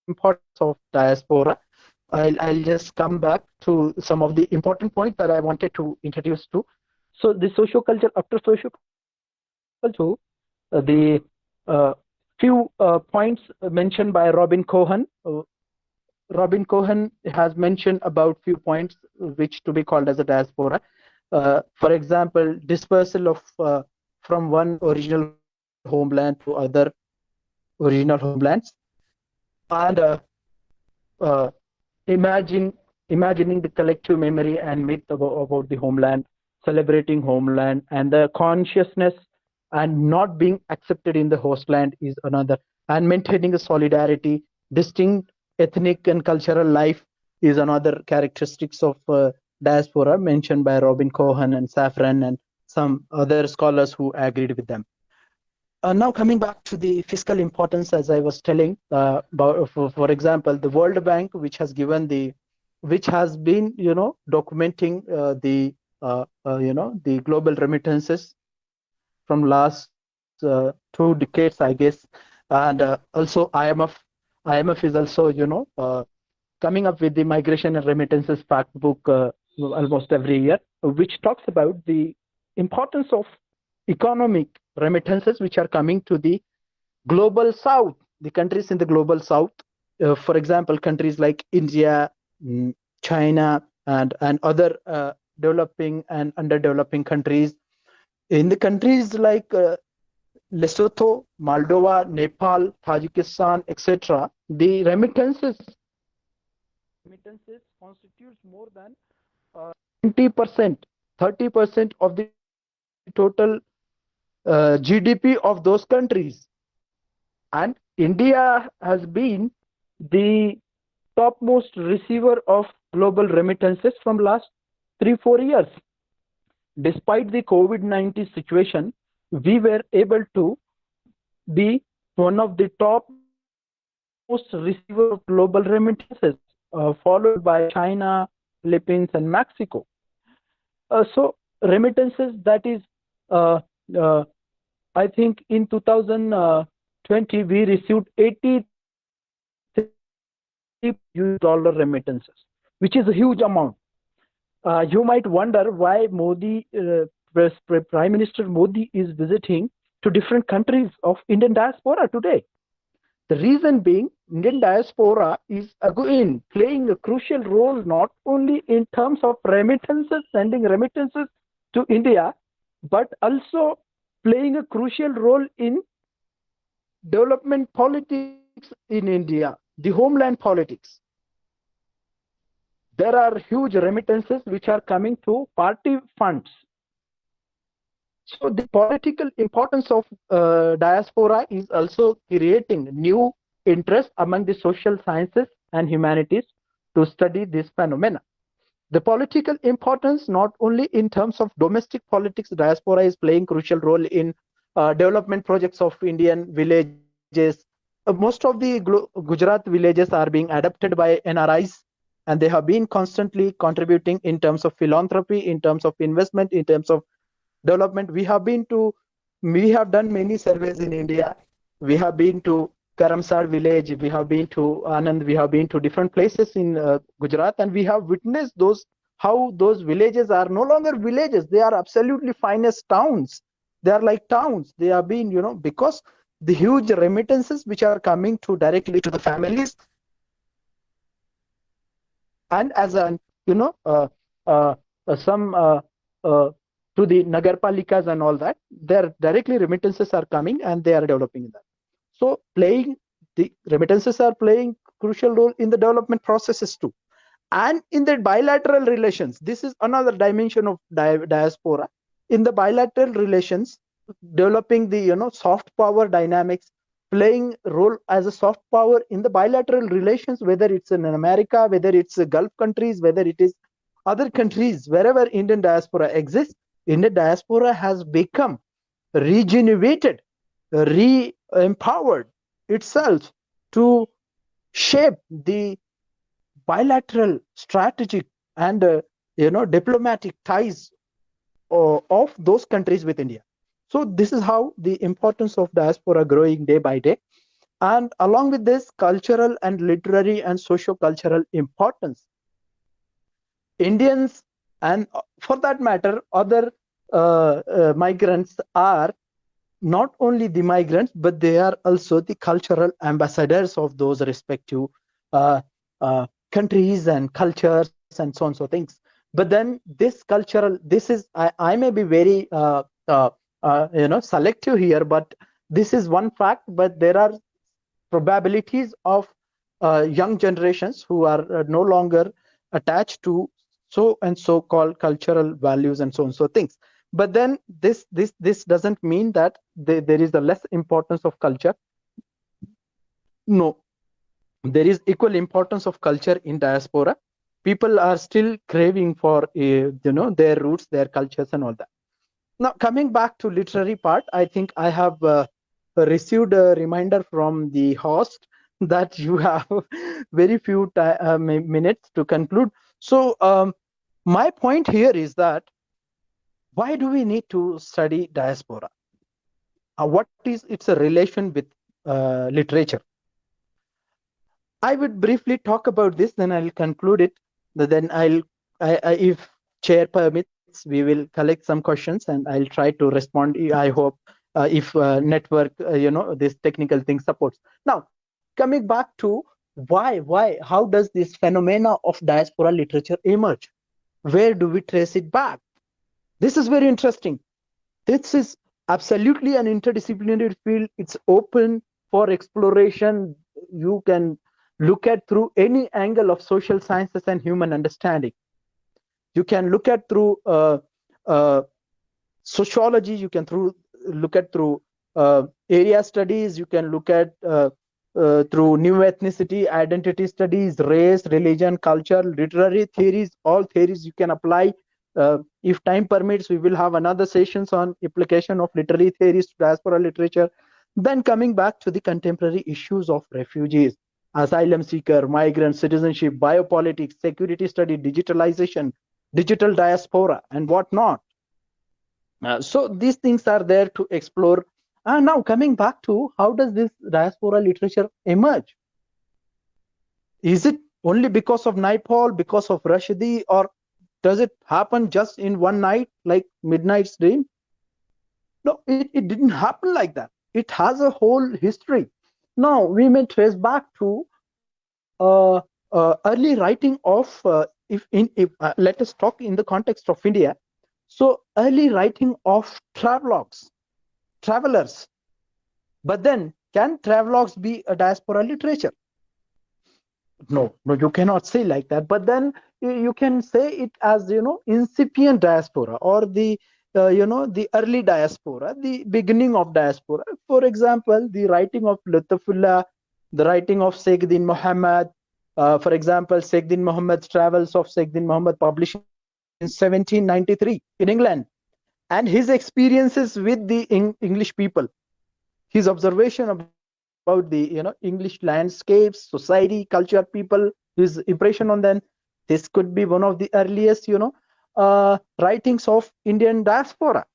importance of diaspora. I'll just come back to some of the important points that I wanted to introduce to. So the socio-culture, after socio-culture, the few points mentioned by Robin Cohen. Robin Cohen has mentioned about few points which to be called as a diaspora. For example, dispersal of from one original homeland to other original homelands, and uh, imagining the collective memory and myth about the homeland, celebrating homeland, and the consciousness and not being accepted in the host land is another, and maintaining a solidarity, distinct ethnic and cultural life is another characteristics of diaspora mentioned by Robin Cohen and Safran and some other scholars who agreed with them. Now coming back to the fiscal importance, as I was telling, about, for example, the World Bank, which has been, documenting the global remittances from last 2 decades, I guess, and also IMF is also, coming up with the migration and remittances fact book almost every year, which talks about the importance of economic remittances which are coming to the global south, the countries in the global south. For example, countries like India, China, and other developing and underdeveloping countries. In the countries like Lesotho, Moldova, Nepal, Tajikistan, etc., the remittances constitutes more than 20%, 30% of the total GDP of those countries. And India has been the topmost receiver of global remittances from last 3-4 years. Despite the COVID-19 situation, we were able to be one of the topmost receiver of global remittances, followed by China, Philippines, and Mexico. So remittances, that is, uh, uh, I think in 2020 we received 83 billion US$ remittances, which is a huge amount. You might wonder why Prime Minister Modi is visiting to different countries of Indian diaspora today. The reason being, Indian diaspora is again playing a crucial role not only in terms of remittances, sending remittances to India, but also playing a crucial role in development politics in India, the homeland politics. There are huge remittances which are coming to party funds. So the political importance of diaspora is also creating new interest among the social sciences and humanities to study this phenomena. The political importance, not only in terms of domestic politics, diaspora is playing crucial role in development projects of Indian villages. Most of the Gujarat villages are being adopted by NRIs, and they have been constantly contributing in terms of philanthropy, in terms of investment, in terms of development. We have done many surveys in India. We have been to Karamsad village, we have been to Anand, we have been to different places in Gujarat, and we have witnessed how those villages are no longer villages. They are absolutely finest towns. They are like towns. They have been, because the huge remittances which are coming directly to the families, and as an to the nagarpalikas and all that, their directly remittances are coming and they are developing in that. So the remittances are playing crucial role in the development processes too, and in the bilateral relations. This is another dimension of diaspora. In the bilateral relations, developing the soft power dynamics, playing role as a soft power in the bilateral relations, whether it's in America, whether it's Gulf countries, whether it is other countries, wherever Indian diaspora exists. Indian diaspora has become regenerated, re-empowered itself to shape the bilateral, strategic, and diplomatic ties of those countries with India. So this is how the importance of diaspora growing day by day. And along with this, cultural and literary and socio-cultural importance. Indians, and for that matter, other migrants are not only the migrants, but they are also the cultural ambassadors of those respective countries and cultures and so on, so things. But then I may be very selective here, but this is one fact. But there are probabilities of young generations who are no longer attached to so called cultural values and so on, so things. But then this doesn't mean that there is a less importance of culture. No, there is equal importance of culture in diaspora. People are still craving for their roots, their cultures, and all that. Now, coming back to literary part, I think I have received a reminder from the host that you have very few minutes to conclude. So my point here is that why do we need to study diaspora? What is its a relation with literature? I would briefly talk about this, then I'll conclude it. Then if chair permits, we will collect some questions and I'll try to respond. I hope if network, this technical thing supports. Now, coming back to how does this phenomena of diaspora literature emerge? Where do we trace it back? This is very interesting. This is absolutely an interdisciplinary field. It's open for exploration. You can look at through any angle of social sciences and human understanding. You can look at through sociology. You can look at through area studies. You can look at through new ethnicity, identity studies, race, religion, culture, literary theories. All theories you can apply. If time permits, we will have another sessions on application of literary theories to diaspora literature. Then coming back to the contemporary issues of refugees, asylum seeker, migrant, citizenship, biopolitics, security study, digitalization, digital diaspora, and whatnot. So these things are there to explore. Now coming back to how does this diaspora literature emerge? Is it only because of Naipaul, because of Rashidi, or does it happen just in one night, like Midnight's Dream? No, it didn't happen like that. It has a whole history. Now, we may trace back to early writing of, if let us talk in the context of India. So, early writing of travelers. But then, can travelogues be a diaspora literature? No, you cannot say like that. But then you can say it as, incipient diaspora, or the the early diaspora, the beginning of diaspora. For example, the writing of Lutfullah, the writing of Sayyidin Muhammad. For example, Sayyidin Muhammad's Travels of Sayyidin Muhammad, published in 1793 in England, and his experiences with the English people, his observation about the English landscapes, society, culture, people, his impression on them. This could be one of the earliest writings of Indian diaspora.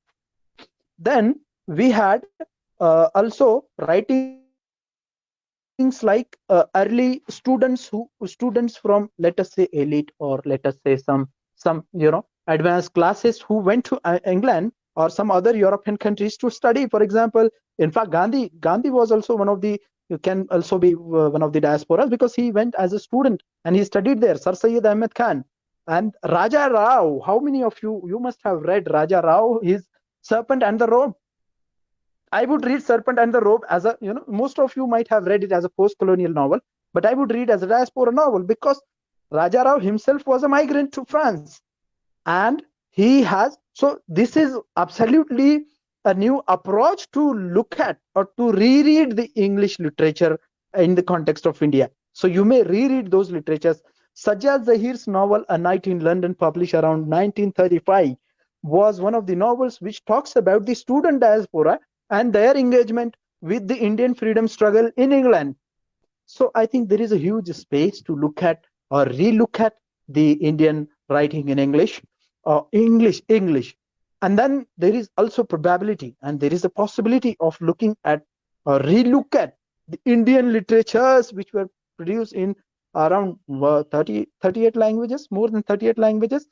Then we had also writings like early students from, let us say, elite, or let us say some advanced classes who went to England or some other European countries to study. For example, in fact, Gandhi was also one of the, you can also be one of the diasporas, because he went as a student and he studied there. Sir Syed Ahmed Khan and Raja Rao. How many of you must have read Raja Rao, his Serpent and the Robe? I would read Serpent and the Robe as a, most of you might have read it as a post-colonial novel, but I would read as a diaspora novel, because Raja Rao himself was a migrant to France. And he has, so this is absolutely a new approach to look at or to reread the English literature in the context of India. So you may reread those literatures. Sajjad Zahir's novel A Night in London, published around 1935, was one of the novels which talks about the student diaspora and their engagement with the Indian freedom struggle in England. So I think there is a huge space to look at or relook at the Indian writing in English, English. And then there is also probability, and there is a possibility of looking at or relook at the Indian literatures which were produced in around 38 languages, more than 38 languages,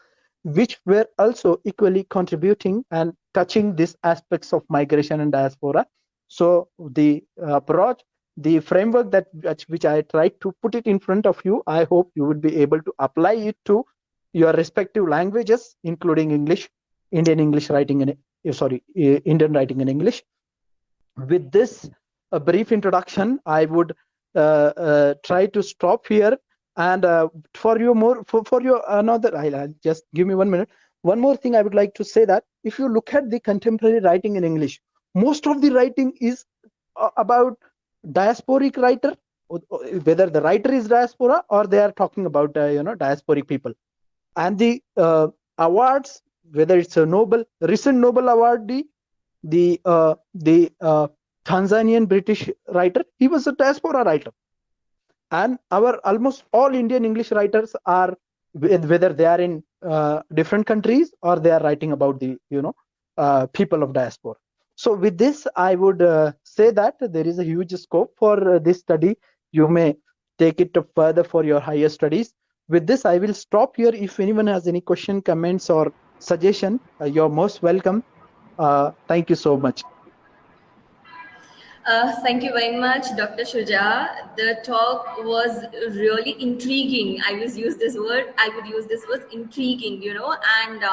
which were also equally contributing and touching these aspects of migration and diaspora. So the approach, the framework that which I tried to put it in front of you, I hope you would be able to apply it to your respective languages, including English, Indian writing in English. With this brief introduction, I would try to stop here. And for your another, I'll just give me 1 minute. One more thing I would like to say, that if you look at the contemporary writing in English, most of the writing is about diasporic writer, whether the writer is diaspora or they are talking about diasporic people. And the awards, whether it's a recent Nobel awardee, the Tanzanian British writer, he was a diaspora writer. And our almost all Indian English writers are, whether they are in different countries or they are writing about the people of diaspora. So with this, I would say that there is a huge scope for this study. You may take it further for your higher studies. With this, I will stop here. If anyone has any question, comments, or suggestion, you're most welcome. Thank you so much. Thank you very much, Dr. Shuja. The talk was really intriguing. I would use this word, intriguing, and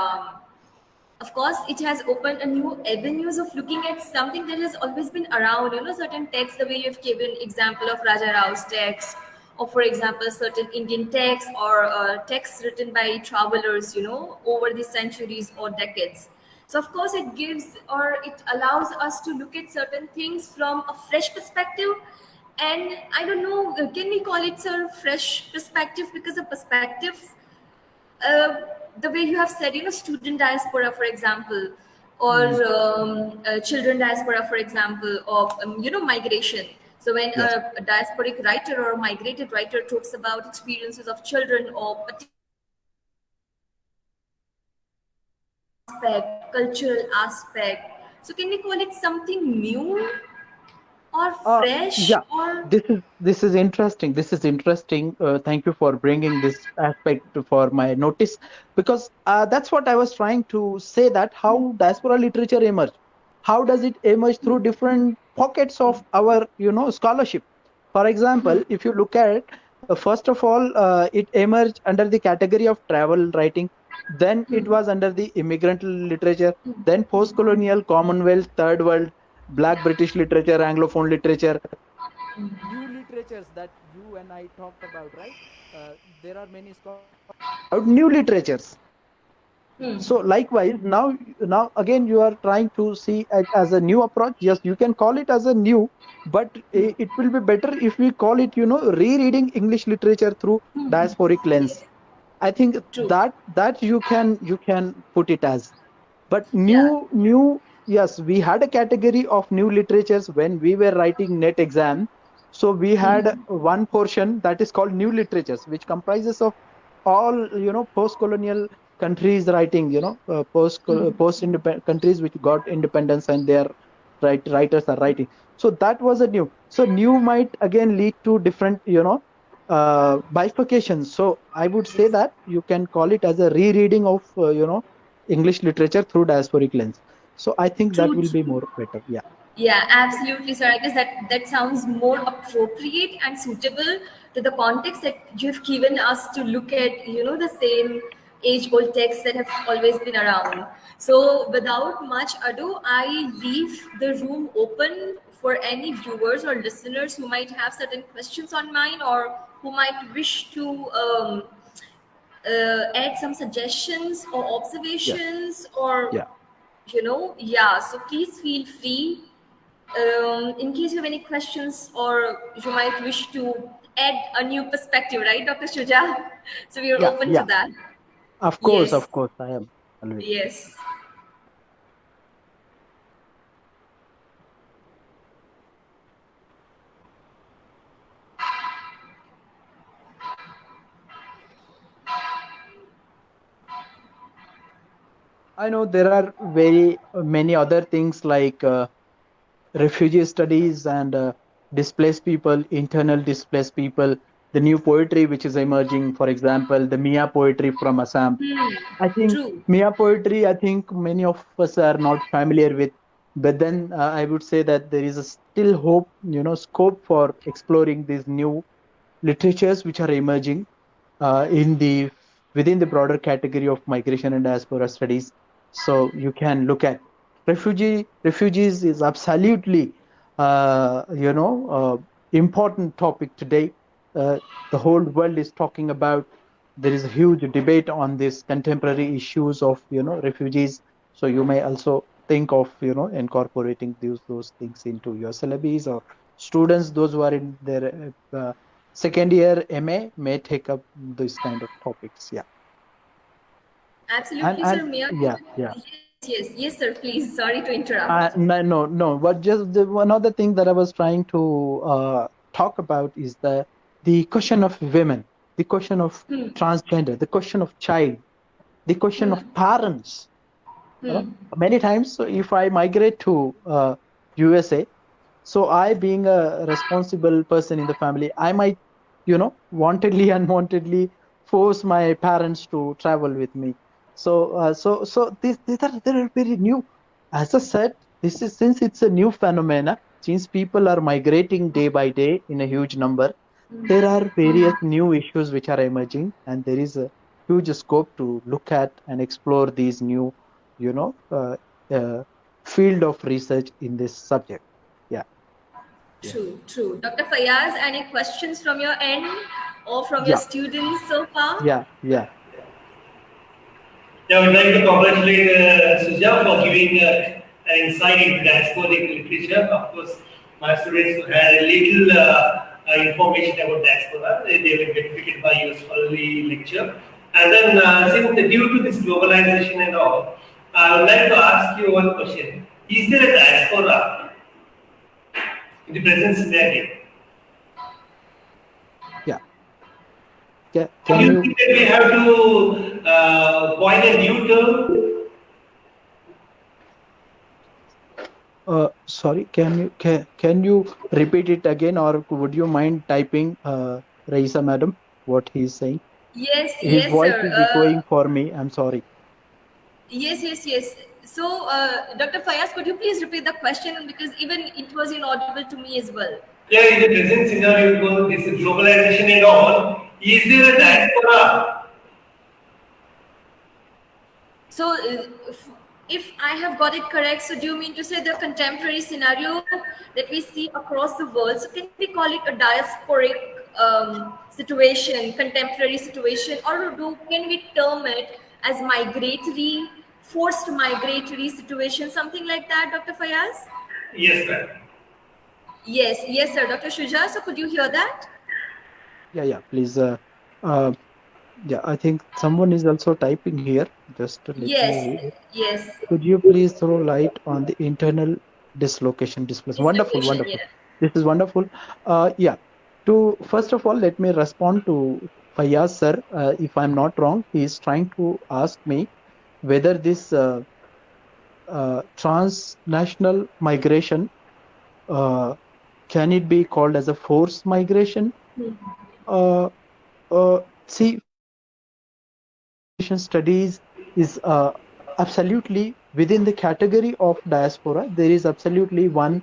of course, it has opened a new avenues of looking at something that has always been around, certain texts, the way you've given example of Raja Rao's text, or for example, certain Indian texts or texts written by travelers, over the centuries or decades. So of course it gives, or it allows us to look at certain things from a fresh perspective. And I don't know, can we call it a fresh perspective? Because a perspective, the way you have said, student diaspora, for example, or children diaspora, for example, or migration. So when a diasporic writer or a migrated writer talks about experiences of children or aspect, cultural aspect, so can we call it something new? or fresh Yeah, or this is interesting. This is interesting. Thank you for bringing this aspect for my notice, because that's what I was trying to say, that how diaspora literature emerged. How does it emerge? Through different pockets of our, scholarship. For example, if you look at, first of all, it emerged under the category of travel writing. Then it was under the immigrant literature. Then post-colonial, Commonwealth, Third World, Black British literature, Anglophone literature, new literatures that you and I talked about, right? There are many scholars about new literatures. So likewise, now again you are trying to see it as a new approach. Yes, you can call it as a new, but it will be better if we call it, rereading English literature through diasporic lens. I think true. that you can put it as. But Yeah. new, yes, we had a category of new literatures when we were writing net exam. So we had one portion that is called new literatures, which comprises of all, post-colonial countries writing, post independent countries which got independence, and their writers are writing. So that was a new. So new might again lead to different, bifurcations. So I would say that you can call it as a rereading of, English literature through diasporic lens. So I think that True, will be true. more better. Yeah. Yeah, absolutely, sir. I guess that sounds more appropriate and suitable to the context that you've given us to look at, the same age-old texts that have always been around. So, without much ado, I leave the room open for any viewers or listeners who might have certain questions on mind, or who might wish to add some suggestions or Yes. observations, or Yeah. yeah, so please feel free, in case you have any questions, or you might wish to add a new perspective, right, Dr. Shuja? So we are Yeah. open to Yeah. that. Of course. Yes, Of course. I am always. yes. I know there are very many other things like refugee studies and displaced people, internal displaced people, the new poetry which is emerging, for example, the Mia poetry from Assam. I think True. Mia poetry, I think many of us are not familiar with, but then I would say that there is a still hope, scope for exploring these new literatures which are emerging in the within the broader category of migration and diaspora studies. So you can look at refugees is absolutely important topic today. The whole world is talking about. There is a huge debate on this contemporary issues of refugees. So you may also think of incorporating those things into your syllabus, or students those who are in their second year MA may take up this kind of topics. Yeah. and Absolutely, and sir. May I? yeah, yeah. Yes, sir. Please. Sorry to interrupt. No. But just one other thing that I was trying to talk about is the question of women, the question of transgender, the question of child, the question of parents. Many times, so if I migrate to USA, so I, being a responsible person in the family, I might, wantedly, unwantedly force my parents to travel with me. So these are very new. As I said, this is, since it's a new phenomena, since people are migrating day by day in a huge number, there are various new issues which are emerging, and there is a huge scope to look at and explore these new, you know, uh, uh, field of research in this subject. Yeah. Yeah. True, true. Dr. Fayaz, any questions from your end or from your Yeah. students so far? Yeah. Yeah. Yeah, I would like to congratulate Suja for giving an insight into diasporic literature. Of course, my students who had a little information about diaspora, they were benefited by your scholarly lecture. And then, since due to this globalization and all, I would like to ask you one question. Is there a diaspora in the present scenario? Yeah. Or do Can you you? think that we have to coin a new term? Sorry, can you repeat it again, or would you mind typing, Raisa madam, what he's saying? Yes, His yes, voice sir. is echoing for me. I'm sorry. Yes. So, Dr. Fayaz, could you please repeat the question, because even it was inaudible to me as well. Yeah, in the present scenario, this globalization and all, is there a diaspora? So, if I have got it correct, so do you mean to say the contemporary scenario that we see across the world, so can we call it a diasporic situation, contemporary situation, or can we term it as migratory, forced migratory situation, something like that, Dr. Fayaz? Yes, ma'am. Yes, sir. Dr. Shuja, so could you hear that? Yeah, please. Yeah, I think someone is also typing here. Just let me read it. Yes. Could you please throw light on the internal dislocation displacement? Wonderful, Dislocation, wonderful. yeah. This is wonderful. Yeah. To first of all, let me respond to Fayaz sir. If I'm not wrong, he is trying to ask me whether this transnational migration can it be called as a forced migration? See, studies is absolutely within the category of diaspora. There is absolutely one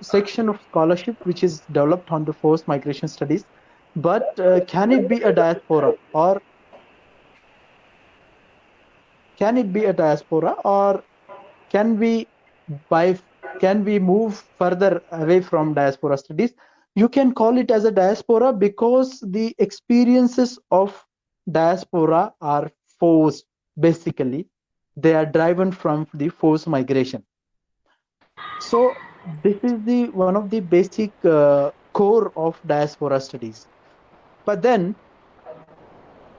section of scholarship which is developed on the forced migration studies. But can it be a diaspora, or can it be a diaspora, or can we can we move further away from diaspora studies? You can call it as a diaspora because the experiences of diaspora are forced. Basically, they are driven from the forced migration. So this is the one of the basic core of diaspora studies. But then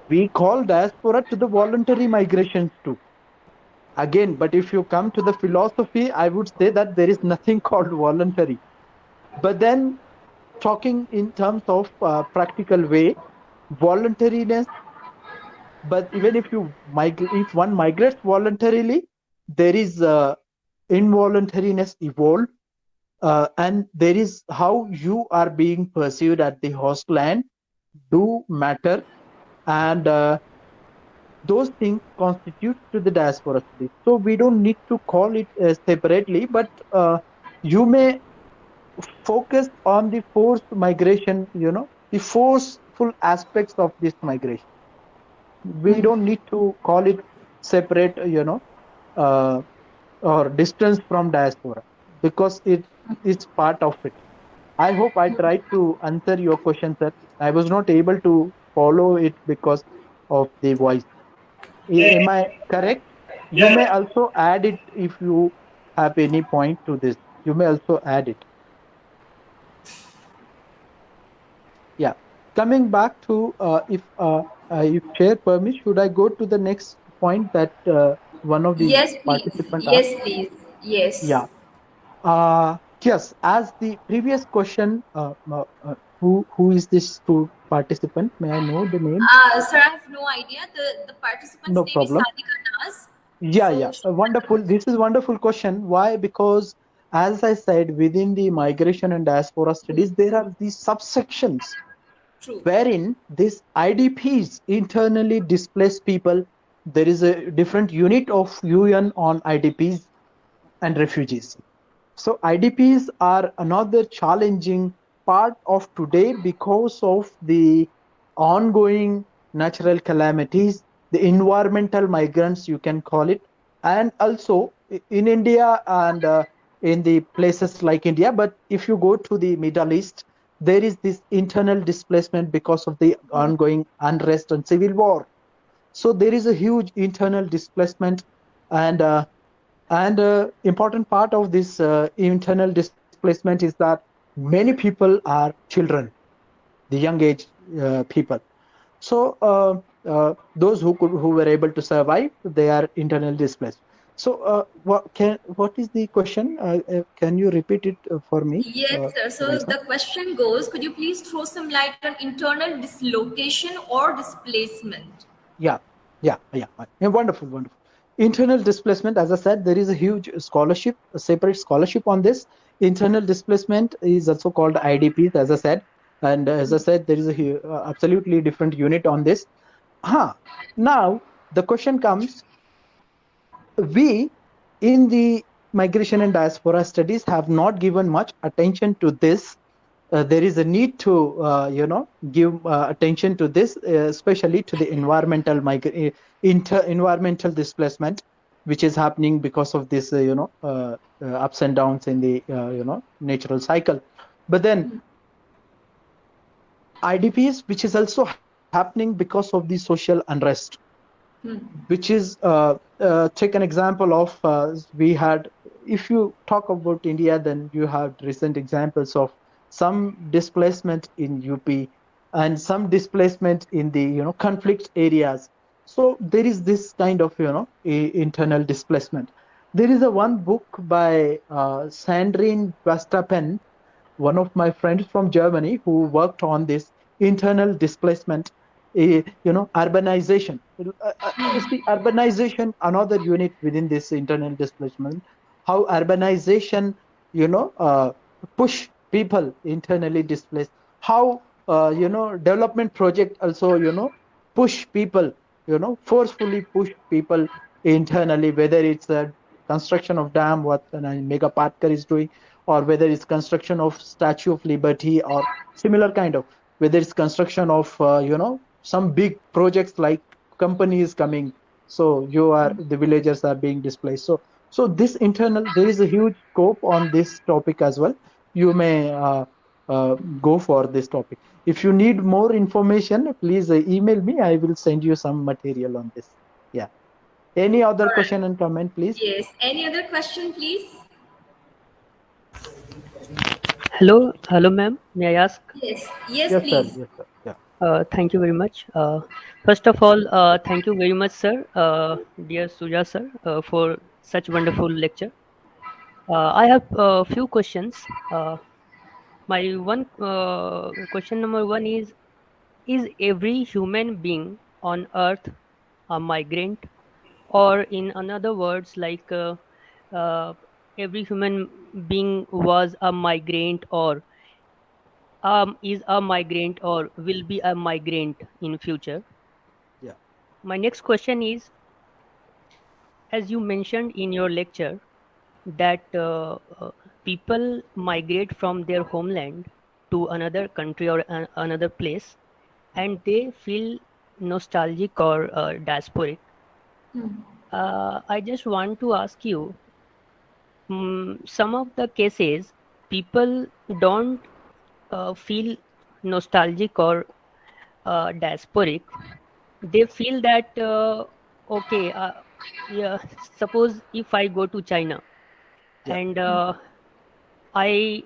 we call diaspora to the voluntary migrations too. Again, but if you come to the philosophy, I would say that there is nothing called voluntary. But then, talking in terms of practical way, voluntariness. But even if if one migrates voluntarily, there is involuntariness evolved, and there is how you are being perceived at the host land do matter, and those things constitute to the diaspora studies. So we don't need to call it separately, but you may focus on the forced migration, the forceful aspects of this migration. We don't need to call it separate, or distance from diaspora, because it's part of it. I hope I tried to answer your question, sir. I was not able to follow it because of the voice. Am I correct? You Yeah, may also add it if you have any point to this. You may also add it. Yeah. Coming back to if chair permits, should I go to the next point that one of the Yes, please. participants asked? Yes, please. Yes. Yeah. Yes. As the previous question, who is this participant? May I know the name? Sir, I have no idea. The participant's No name is problem. Sadika Naz. Yeah. Wonderful. This is wonderful question. Why? Because as I said, within the migration and diaspora studies, there are these subsections True. wherein these IDPs, internally displaced people, there is a different unit of UN on IDPs and refugees. So IDPs are another challenging part of today because of the ongoing natural calamities, the environmental migrants, you can call it, and also in India and in the places like India. But if you go to the Middle East, there is this internal displacement because of the ongoing unrest and civil war. So there is a huge internal displacement, and important part of this internal displacement is that many people are children, the young age people. So those who were able to survive, they are internally displaced. So what is the question? Can you repeat it for me? Yes, sir. So Raisa? the question goes, could you please throw some light on internal dislocation or displacement? Yeah. Wonderful. Internal displacement, as I said, there is a huge scholarship, a separate scholarship on this. Internal displacement is also called IDPs, as I said. And as I said, there is a absolutely different unit on this. Now, the question comes, we in the migration and diaspora studies have not given much attention to this. There is a need to give attention to this, especially to the environmental displacement, which is happening because of this ups and downs in the natural cycle. But then IDPs, which is also happening because of the social unrest, which is take an example of we had, if you talk about India, then you have recent examples of some displacement in UP and some displacement in the conflict areas. So there is this kind of internal displacement. There is a one book by Sandrine Verstappen, one of my friends from Germany, who worked on this internal displacement, urbanization. See, urbanization, another unit within this internal displacement, how urbanization, push people internally displaced, how, development project also, push people, forcefully push people internally, whether it's a construction of dam, what Mega Patkar is doing, or whether it's construction of Statue of Liberty or similar kind of, whether it's construction of, some big projects like companies coming. So the villagers are being displaced. So this internal, there is a huge scope on this topic as well. You may go for this topic. If you need more information, please email me. I will send you some material on this. Yeah. Any other question and comment, please? Yes. Any other question, please? Hello, ma'am. May I ask? Yes, Sir. please. Yes, sir. Yeah. Thank you very much. First of all, thank you very much, sir, dear Suja sir, for such wonderful lecture. I have a few questions. My question number one is every human being on earth a migrant? Or in another words, like every human being was a migrant, or is a migrant, or will be a migrant in future? Yeah. My next question is, as you mentioned in your lecture, that people migrate from their homeland to another country or another place, and they feel nostalgic or diasporic. I just want to ask you, some of the cases, people don't feel nostalgic or diasporic. They feel that okay, yeah, suppose if I go to China, and I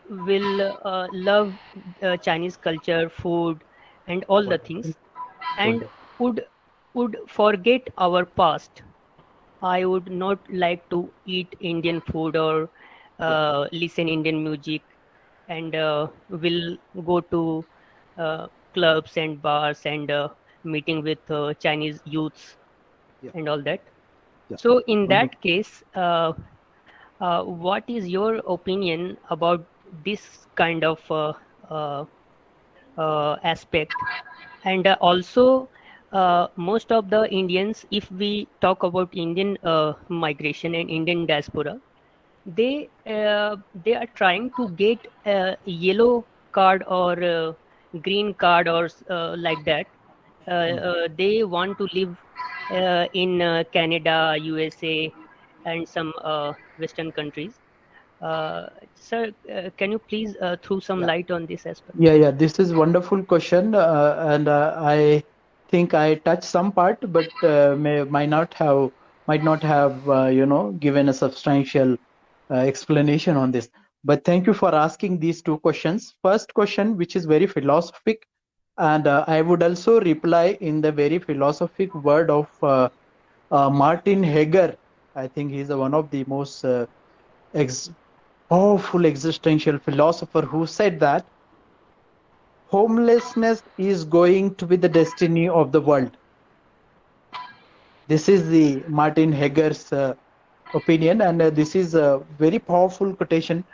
will love Chinese culture, food, and all the things, and would forget our past. I would not like to eat Indian food or listen Indian music, and will go to clubs and bars and meeting with Chinese youths and all that. So in that case, what is your opinion about this kind of aspect? And also, most of the Indians, if we talk about Indian migration and Indian diaspora, they are trying to get a yellow card or green card or like that. They want to live in Canada, USA, and some Western countries. Sir, can you please throw some light on this aspect? Yeah. This is wonderful question, and I think I touched some part, but might not have given a substantial explanation on this. But thank you for asking these two questions. First question, which is very philosophic, and I would also reply in the very philosophic word of Martin Heger. I think he's one of the most powerful existential philosopher, who said that homelessness is going to be the destiny of the world. This is the Martin Heger's opinion, and this is a very powerful quotation.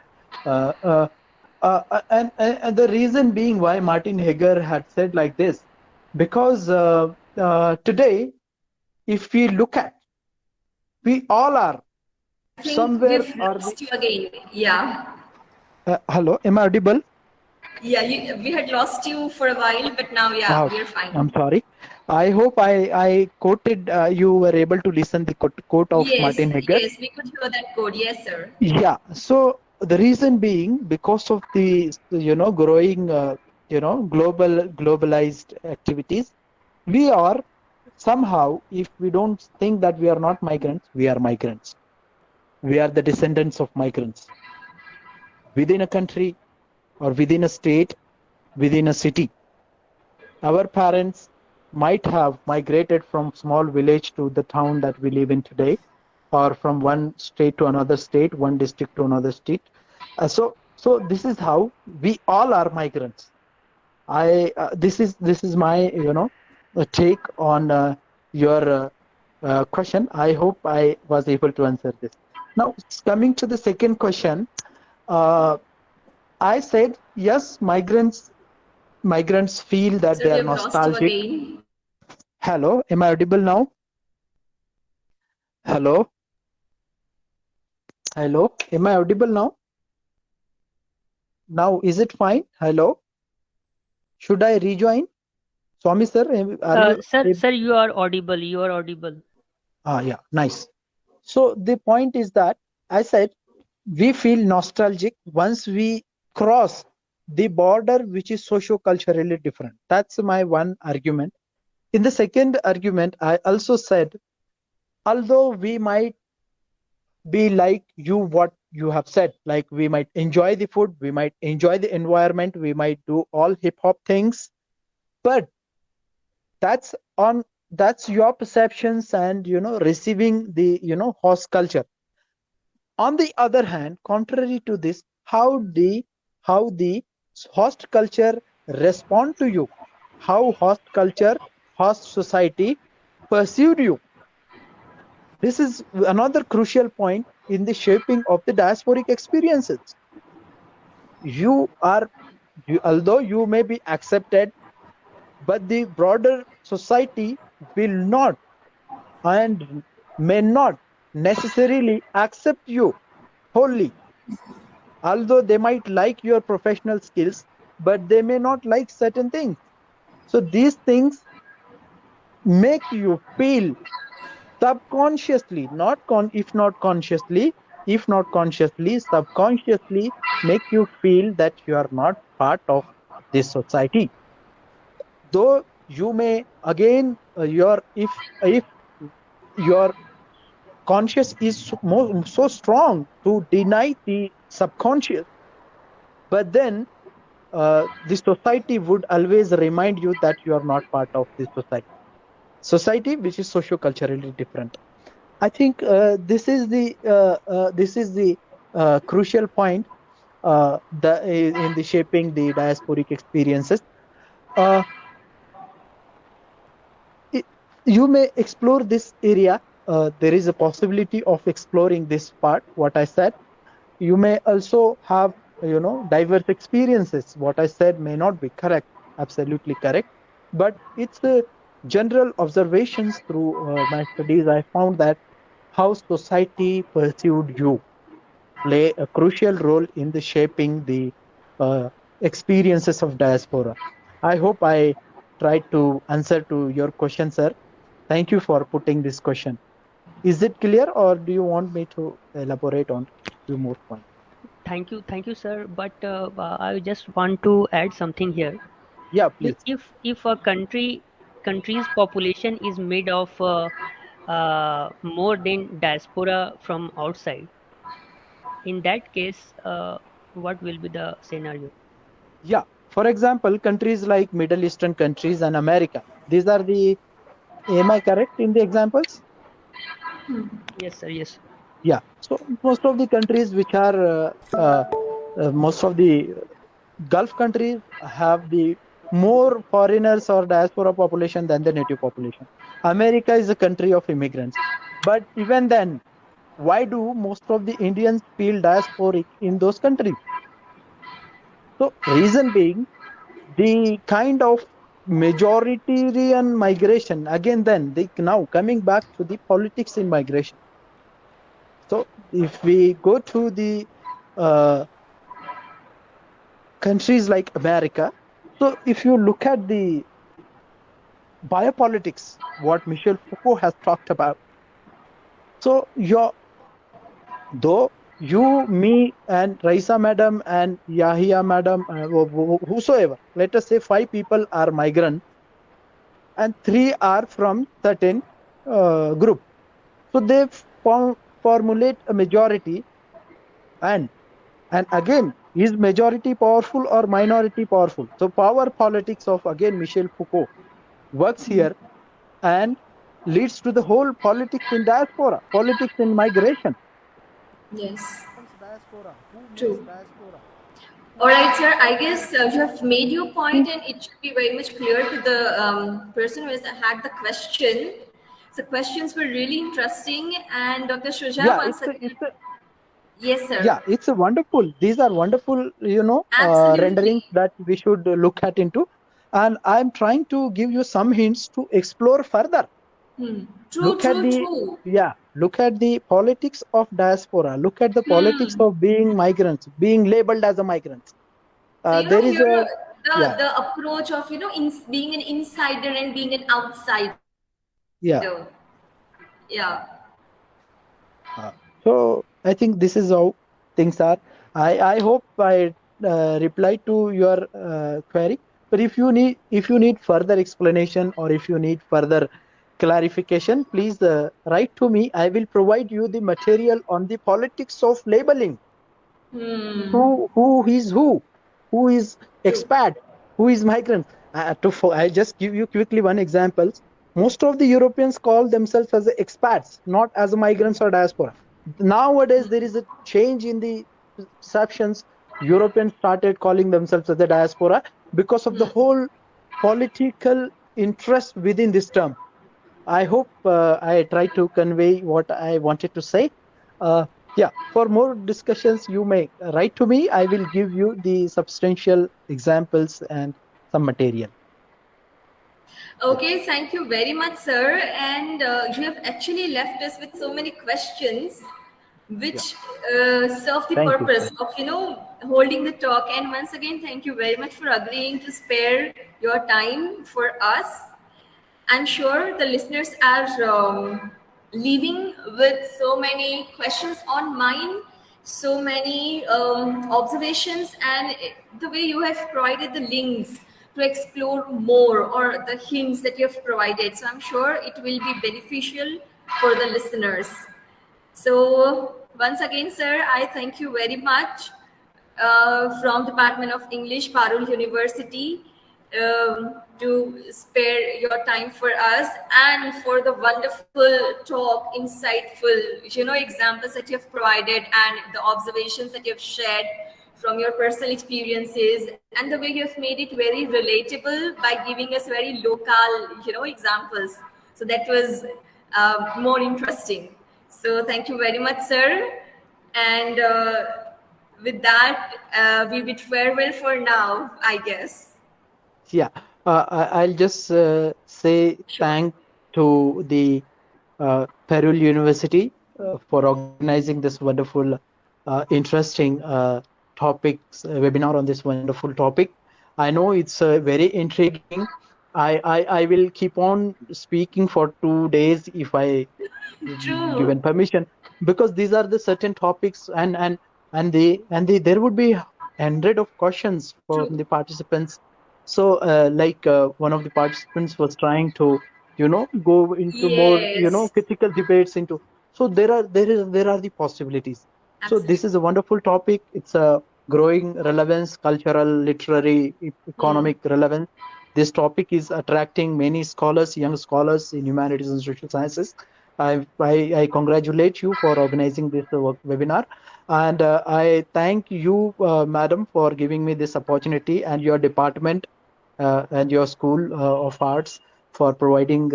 And the reason being why Martin Heger had said like this, because today, if we look at, we all are I think somewhere we've or lost you again. Yeah. hello, am I audible? Yeah, we had lost you for a while, but now, yeah, we're fine. I'm sorry. I hope I quoted, you were able to listen the quote of Martin Heger. Yes, we could hear that code. Yes, sir. Yeah. So the reason being, because of the growing globalized activities, we are somehow, if we don't think that we are not migrants, we are migrants. We are the descendants of migrants within a country or within a state, within a city. Our parents might have migrated from small village to the town that we live in today, or from one state to another state, one district to another state. So this is how we all are migrants. This is my take on your question. I hope I was able to answer this. Now, coming to the second question, I said yes, migrants feel that Sir, they are we have lost you nostalgic. again. Hello, am I audible now? Hello, am I audible now? Now, is it fine? Hello, should I rejoin? Swami sir, Sir, you are audible. You are audible. Yeah, nice. So the point is that I said we feel nostalgic once we cross the border, which is socio-culturally different. That's my one argument. In the second argument, I also said, although we might be like you, what you have said, like we might enjoy the food, we might enjoy the environment, we might do all hip hop things, but that's your perceptions and receiving the host culture. On the other hand, contrary to this, how the host culture respond to you, how host culture, host society perceived you. This is another crucial point in the shaping of the diasporic experiences. Although you may be accepted, but the broader society will not and may not necessarily accept you wholly. Although they might like your professional skills, but they may not like certain things. So these things make you feel subconsciously, if not consciously, subconsciously make you feel that you are not part of this society. Though you may again, if your conscious is so strong to deny the subconscious, but then the society would always remind you that you are not part of this society which is socio-culturally different. I think this is the crucial point in the shaping the diasporic experiences. You may explore this area. There is a possibility of exploring this part, what I said. You may also have diverse experiences. What I said may not be correct, absolutely correct, but it's general observations through my studies. I found that how society perceived you play a crucial role in the shaping the experiences of diaspora. I hope I tried to answer to your question, sir. Thank you for putting this question. Is it clear, or do you want me to elaborate on a few more points? Thank you, sir. But I just want to add something here. Yeah, please. If a country's population is made of more than diaspora from outside, in that case, what will be the scenario? Yeah, for example, countries like Middle Eastern countries and America. These are the. Am I correct in the examples? Yes, sir. Yes. Yeah. So most of the countries which are most of the Gulf countries have the more foreigners or diaspora population than the native population. America is a country of immigrants. But even then, why do most of the Indians feel diasporic in those countries? So, reason being, the kind of majoritarian migration, again, then, now coming back to the politics in migration. So, if we go to the countries like America, so if you look at the biopolitics, what Michel Foucault has talked about, so though you, me, and Raisa madam and Yahya madam, whosoever, let us say 5 people are migrant and 3 are from certain group. So they formulate a majority, and again, is majority powerful or minority powerful? So power politics of, again, Michel Foucault works here and leads to the whole politics in diaspora, politics in migration. Yes. Diaspora. Who makes True. diaspora? All right, sir. I guess you have made your point, and it should be very much clear to the person who has had the question. The questions were really interesting, and Dr. Shuja, Yeah, once again. Yes, sir. Yeah, it's a wonderful. These are wonderful, Absolutely. renderings that we should look at into, and I'm trying to give you some hints to explore further. True. Look at the politics of diaspora. Look at the politics of being migrants, being labeled as a migrant. So, There is the approach of being an insider and being an outsider. Yeah. So I think this is how things are. I hope I replied to your query. But if you need further explanation, or if you need further clarification, please write to me. I will provide you the material on the politics of labeling. Who is expat, who is migrant. I just give you quickly one example. Most of the Europeans call themselves as expats, not as migrants or diaspora. Nowadays, there is a change in the perceptions. Europeans started calling themselves as the diaspora because of the whole political interest within this term. I hope I tried to convey what I wanted to say. For more discussions, you may write to me. I will give you the substantial examples and some material. Okay, thank you very much, sir. And you have actually left us with so many questions, which serve the purpose of holding the talk. And once again, thank you very much for agreeing to spare your time for us. I'm sure the listeners are leaving with so many questions on mind, so many observations, and the way you have provided the links to explore more, or the hints that you have provided. So I'm sure it will be beneficial for the listeners. So once again, sir, I thank you very much from Department of English, Parul University, to spare your time for us, and for the wonderful talk, insightful, examples that you have provided, and the observations that you have shared from your personal experiences, and the way you have made it very relatable by giving us very local, examples. So that was more interesting. So thank you very much, sir. And with that, we bid farewell for now, I guess. Yeah, I'll just say thank to the Parul University for organizing this wonderful, interesting topics webinar on this wonderful topic. I know it's very intriguing. I will keep on speaking for 2 days if I given permission, because these are the certain topics, and there would be 100 of questions from the participants. So one of the participants was trying to go into more critical debates into. So there are the possibilities. Absolutely. So this is a wonderful topic. It's a growing relevance, cultural, literary, economic relevance. This topic is attracting many scholars, young scholars in humanities and social sciences. I congratulate you for organizing this webinar, and I thank you, madam, for giving me this opportunity, and your department, and your School of Arts for providing,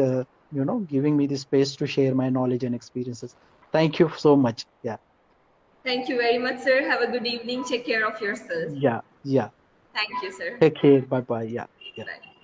giving me the space to share my knowledge and experiences. Thank you so much. Yeah. Thank you very much, sir. Have a good evening. Take care of yourself. Yeah. Thank you, sir. Take care. Bye bye. Yeah. Bye.